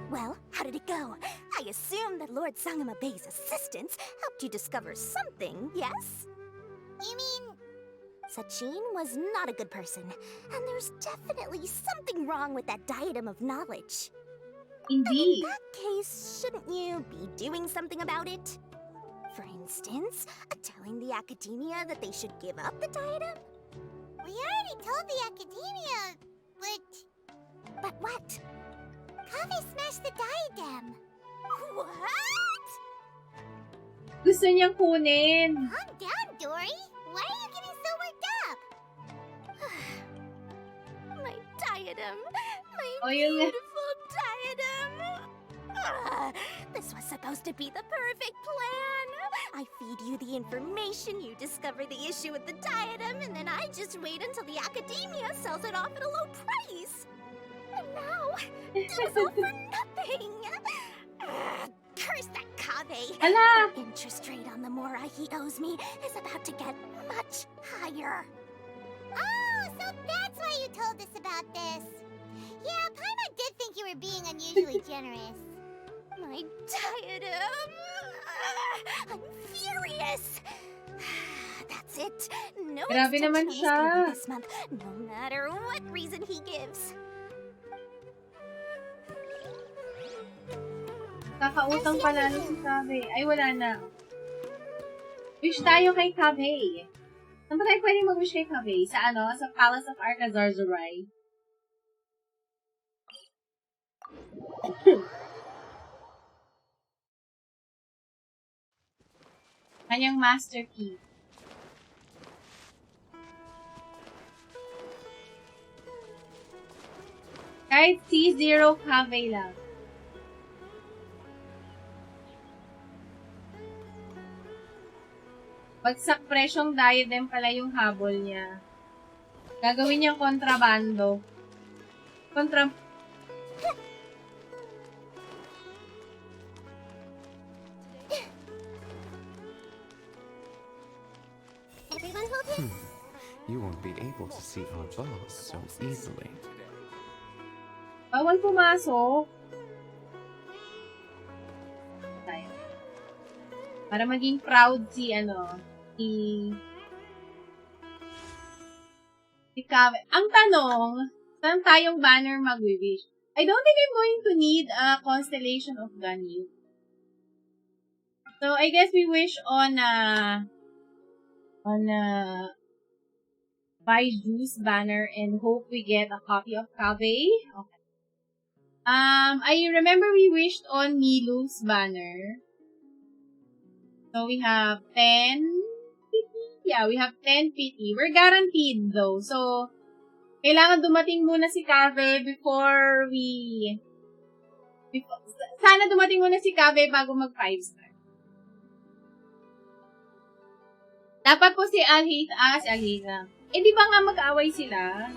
Well, how did it go? I assume that Lord Sangamabe's assistants helped you discover something, yes?
You mean...
Sachin was not a good person, and there's definitely something wrong with that diadem of knowledge.
Indeed.
And in that case, shouldn't you be doing something about it? For instance, telling the Akademiya that they should give up the diadem?
We already told the Akademiya, but...
But what?
Kaveh smashed the diadem.
What?
Gusto niyang kunin.
Calm down, Dory. Why are you getting so worked up?
My diadem. My beautiful diadem. This was supposed to be the perfect plan. I feed you the information, you discover the issue with the diadem, and then I just wait until the Akademiya sells it off at a low price. And now, it was all for nothing. Curse that Kaveh.
Ala!
The interest rate on the mora he owes me is about to get much higher.
Oh, so that's why you told us about this. Yeah, Paimon did think you were being unusually generous.
My diadem. I'm furious. That's it. No
Grabe naman
extension
siya.
is payment this month, no matter what reason he gives.
Kakautang pala si Kaveh. Ay, wala na. Wish tayo kay Kaveh. Saan ba tayo pwede mag-wish kay Kaveh? Sa ano? Sa Palace of Arkazarzurai. Kanyang master key. Kahit C0 Kaveh lang. Bagsak presyong diadem pala yung habol niya. Gagawin niyang kontrabando.
Everyone hold him.
You won't be able to see our boss so easily.
Bawal pumasok. Tayo. Para maging proud si Kaveh. Ang tanong, saan tayong banner mag-wish? I don't think I'm going to need a constellation of Ganyu. So, I guess we wish on Baiju's banner and hope we get a copy of Kaveh. Okay. I remember we wished on Milu's banner. So, we have 10 PT. Yeah, we have 10 PT. We're guaranteed though. So, kailangan dumating muna si Kaveh before sana dumating muna si Kaveh bago mag 5-star. Dapat po si Alhita. Eh, di ba nga mag-away sila?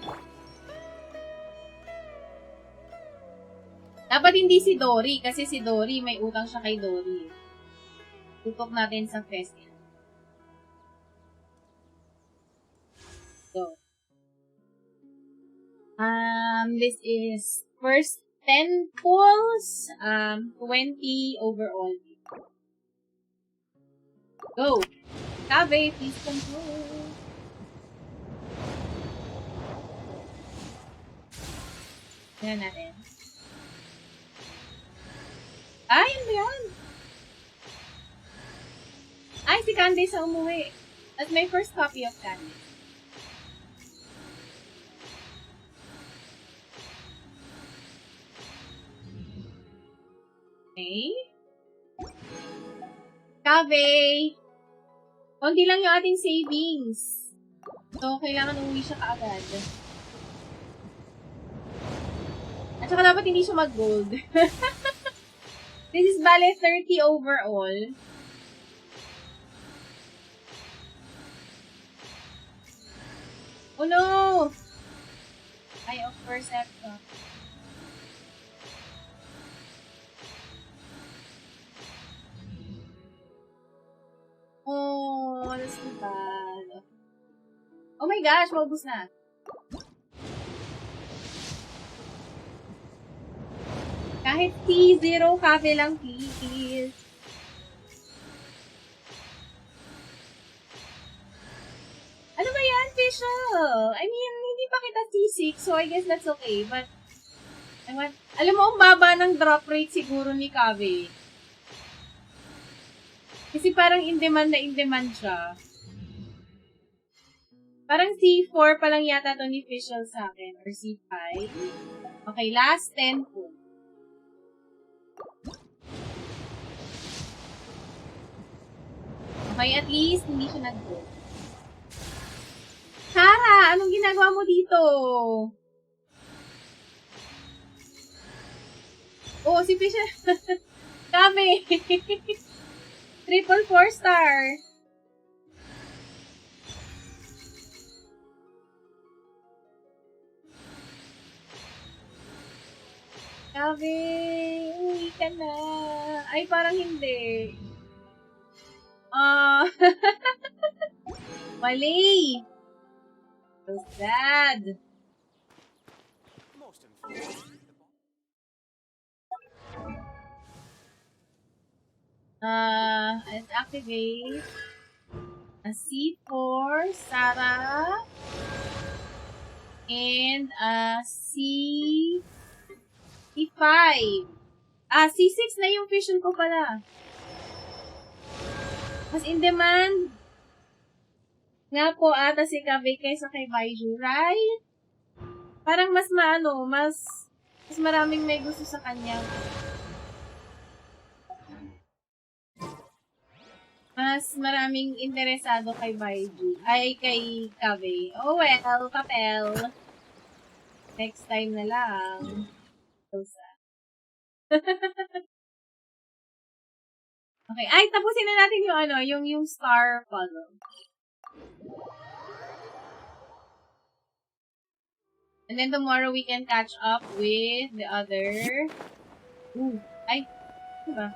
Dapat hindi si Dory, kasi si Dory, may utang siya kay Dory. Tutok natin sa festival. So, this is first 10 pulls, 20 overall. Go! Kaveh, please control. Yan natin. Ay, ano ba yan? Ay, si Candice ang umuwi. That's my first copy of Candice. Okay. Kaveh! Konti lang yung ating savings. So, kailangan umuwi siya kaagad. At saka dapat hindi siya mag-gold. This is bale 30 overall. Oh no! Ay, of course, F. Oh, that's too bad. Oh my gosh, maubos na. Kahit T0 Kaveh lang, please. Ano ba yan, Fischl? I mean, hindi pa kita T6, so I guess that's okay. But, alam mo, ang baba ng drop rate siguro ni Kaveh. Kasi parang in-demand na in-demand siya. Parang C4 pa lang yata to ni Fischl sa akin. Or C5. Okay, last 10 po. Okay, at least, hindi siya nag-go. Sarah, anong ginagawa mo dito? Oh, si Fischl. Kaveh. Triple 4-star. Kaveh, uwi ka na. Ay, parang hindi. Mali. So sad. Let's activate a C4, Sarah, and a C5. C6 na yung vision ko pala. Mas in demand nga po ata si Kaveh kaysa kay Baiju, right? Parang mas maraming may gusto sa kanya. Mas maraming interesado kay Baiju. Ay, kay Kaveh. Oh well, kapel. Next time na lang. So sad. Okay. Ay, tapusin na natin yung yung star puzzle. And then tomorrow we can catch up with the other... Ooh. Ay. Diba?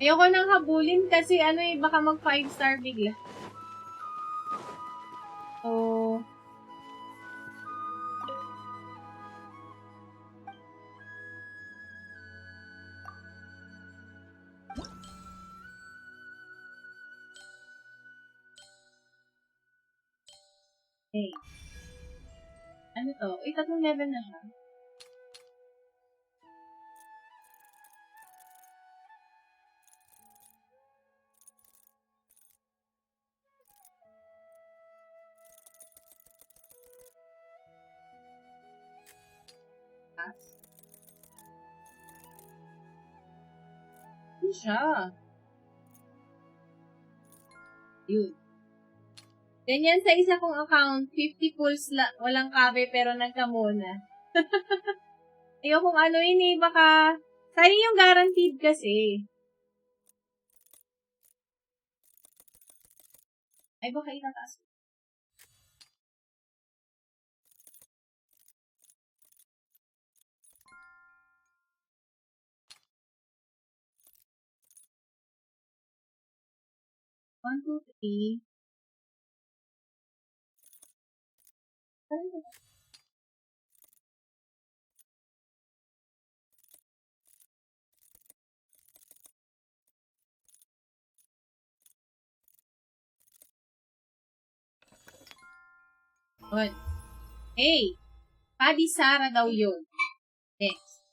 Ayoko nang habulin kasi baka mag 5-star bigla. So, okay. Ano to? Uy, 3 level na siya. Ano siya? Yun. Ganyan sa isa kong account, 50 pulls walang Kaveh pero nagkamona. Ayokong baka... Sayang yung guaranteed kasi. Ay, baka itataas. One, two, three. One. Hey! Padi Sara daw yun. Next.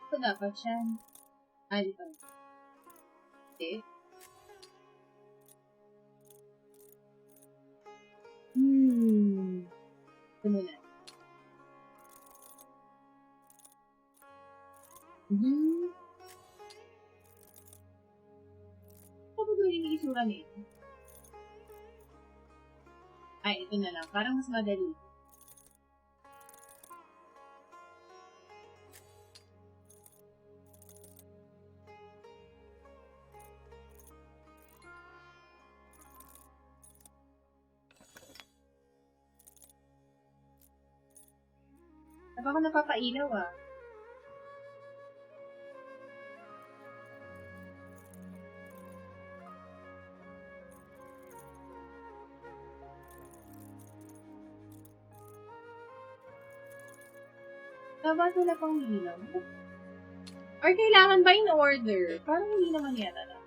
Ito dapat siya. Dito. Okay. Ito muna. Ano ba yung isura nito? Ay, ito na lang. Parang mas madali. Saan ako napapailaw ah? Dapat wala pang ilaw. Or kailangan ba in order? Parang hindi naman yata na.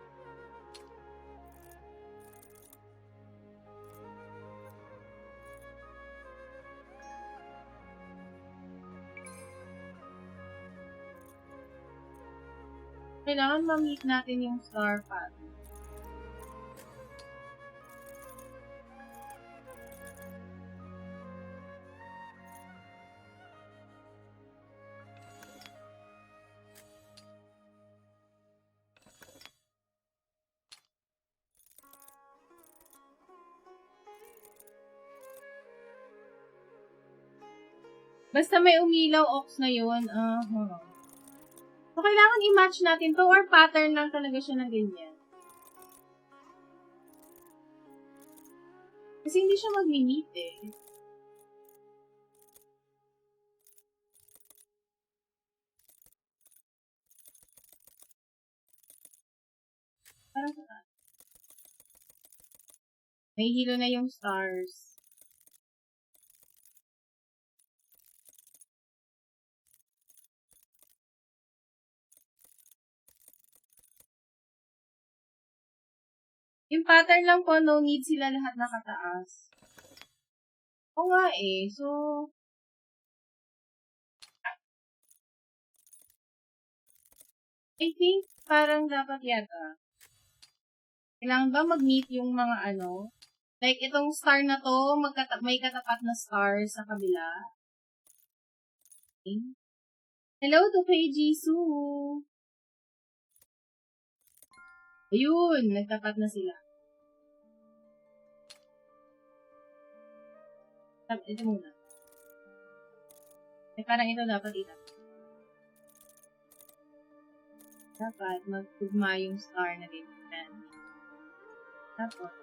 Kailangan ma-meet natin yung star path. Basta may umilaw ox na yun. So, kailangan i-match natin to or pattern lang talaga siya ng ganyan. Kasi hindi siya mag-meet eh. Parang saan? May hilo na yung stars. Yung pattern lang po, no need sila lahat nakataas. Oo nga eh. So, I think parang dapat yata. Kailangan ba mag-meet yung mga ano? Like, itong star na to, may katapat na star sa kabila. Okay. Hello to kay Jisoo. Ayun, nagtapat na sila. Ito muna. Parang ito dapat itapat. Dapat magtugma yung star na ganyan. Tapos,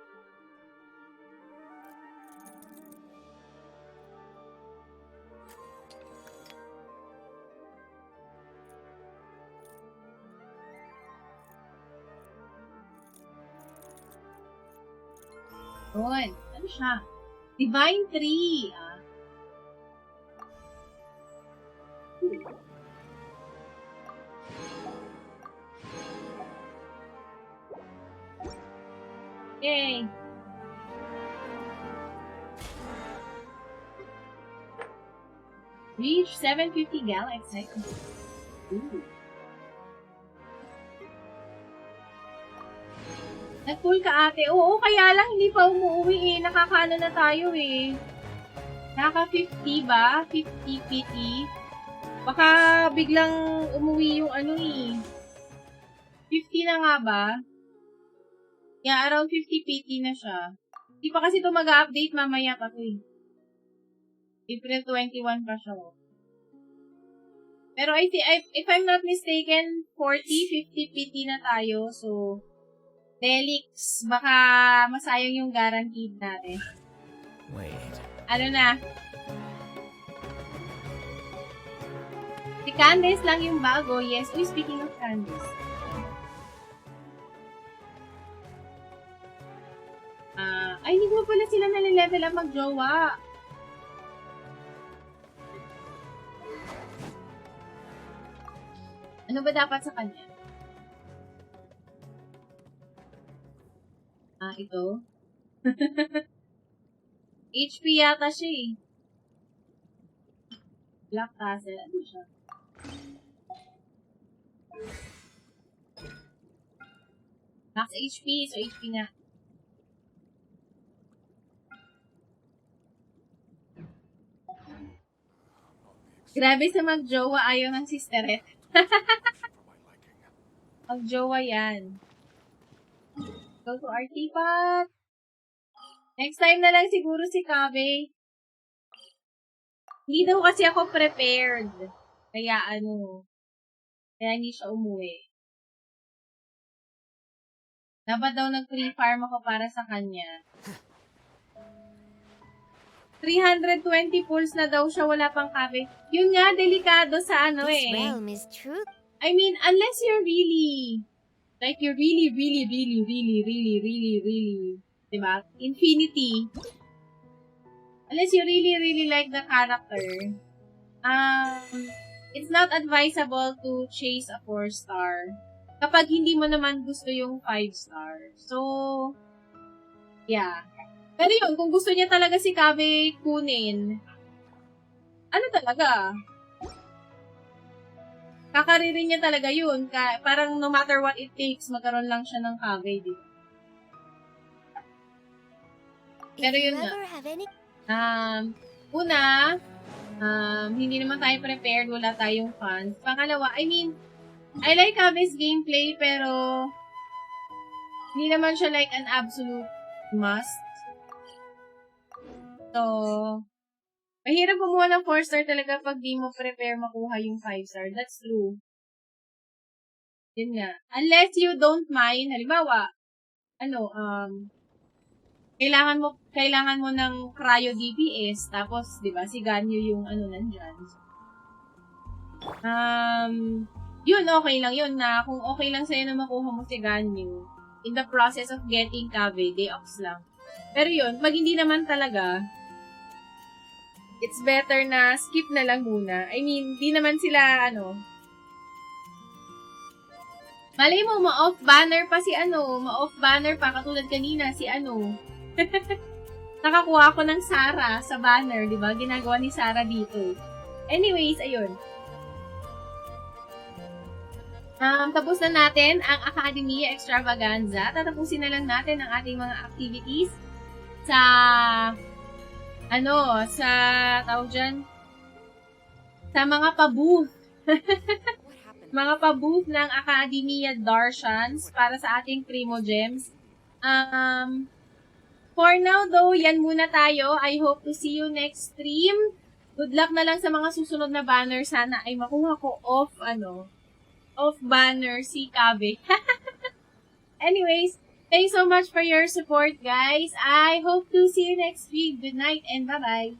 yun. Ano siya? Divine Tree. Yay! Reach 750 galaxy. Ooh. Nag-cool ka ate. Oo, kaya lang hindi pa umuwi eh. Nakakano na tayo eh. Naka 50 ba? 50 PT. Baka biglang umuwi yung ano eh. 50 na nga ba? Yeah, around 50 PT na siya. Hindi pa kasi ito mag-update mamaya pa ito eh. April 21 pa siya. Pero if I'm not mistaken, 40, 50 PT na tayo. So, Delix, baka masayang yung guaranteed natin.
Wait.
Ano na? Si Candice lang yung bago. Yes. Uy, speaking of Candice. Ay, hindi ko pala sila nalilevel up mag-jowa. Ano ba dapat sa kanya? Ito. HP yata siya eh. Black Tassel. Ano siya? Max HP. So, HP nga. Grabe sa mag-jowa. Ayaw ng sisteret. Mag-jowa yan. Go to Artifact. Next time na lang siguro si Kaveh. Hindi daw kasi ako prepared. Kaya hindi siya umuwi. Dapat daw nag-free farm ako para sa kanya. 320 pulls na daw siya, wala pang Kaveh. Yun nga, delikado sa
This realm is true.
I mean, unless you're really, like you're really, diba? Infinity. Unless you really like the character, it's not advisable to chase a 4-star kapag hindi mo naman gusto yung 5-star. So, yeah. Pero yun, kung gusto niya talaga si Kaveh kunin, ano talaga? Kakaririn niya talaga yun. Parang no matter what it takes, magkaroon lang siya ng Kaveh, di ba? Pero yun nga. Una, hindi naman tayo prepared, wala tayong funds. Pangalawa, I mean, I like Kaveh's gameplay, pero hindi naman siya like an absolute must. So, mahirap kumuha ng 4-star talaga pag di mo prepare makuha yung 5-star. That's true. Yun nga. Unless you don't mind, halimbawa, kailangan mo ng cryo DPS, tapos, di ba, si Ganyu yung nandyan. Yun, okay lang yun na kung okay lang sa'yo na makuha mo si Ganyu, in the process of getting Kaveh, day ops lang. Pero yun, pag hindi naman talaga, it's better na skip na lang muna. I mean, di naman sila, malay mo, ma-off banner pa ma-off banner pa, katulad kanina, si nakakuha ako ng Sarah sa banner, di ba? Ginagawa ni Sarah dito. Anyways, ayun. Tapos na natin ang Akademiya Extravaganza. Tatapusin na lang natin ang ating mga activities sa tawag dyan, sa mga pa-booth. Mga pa-booth ng Akademiya Darshans para sa ating Primo Gems. For now though, yan muna tayo. I hope to see you next stream. Good luck na lang sa mga susunod na banner. Sana ay makuha ko off banner si Kaveh. Anyways, thanks so much for your support, guys. I hope to see you next week. Good night and bye-bye.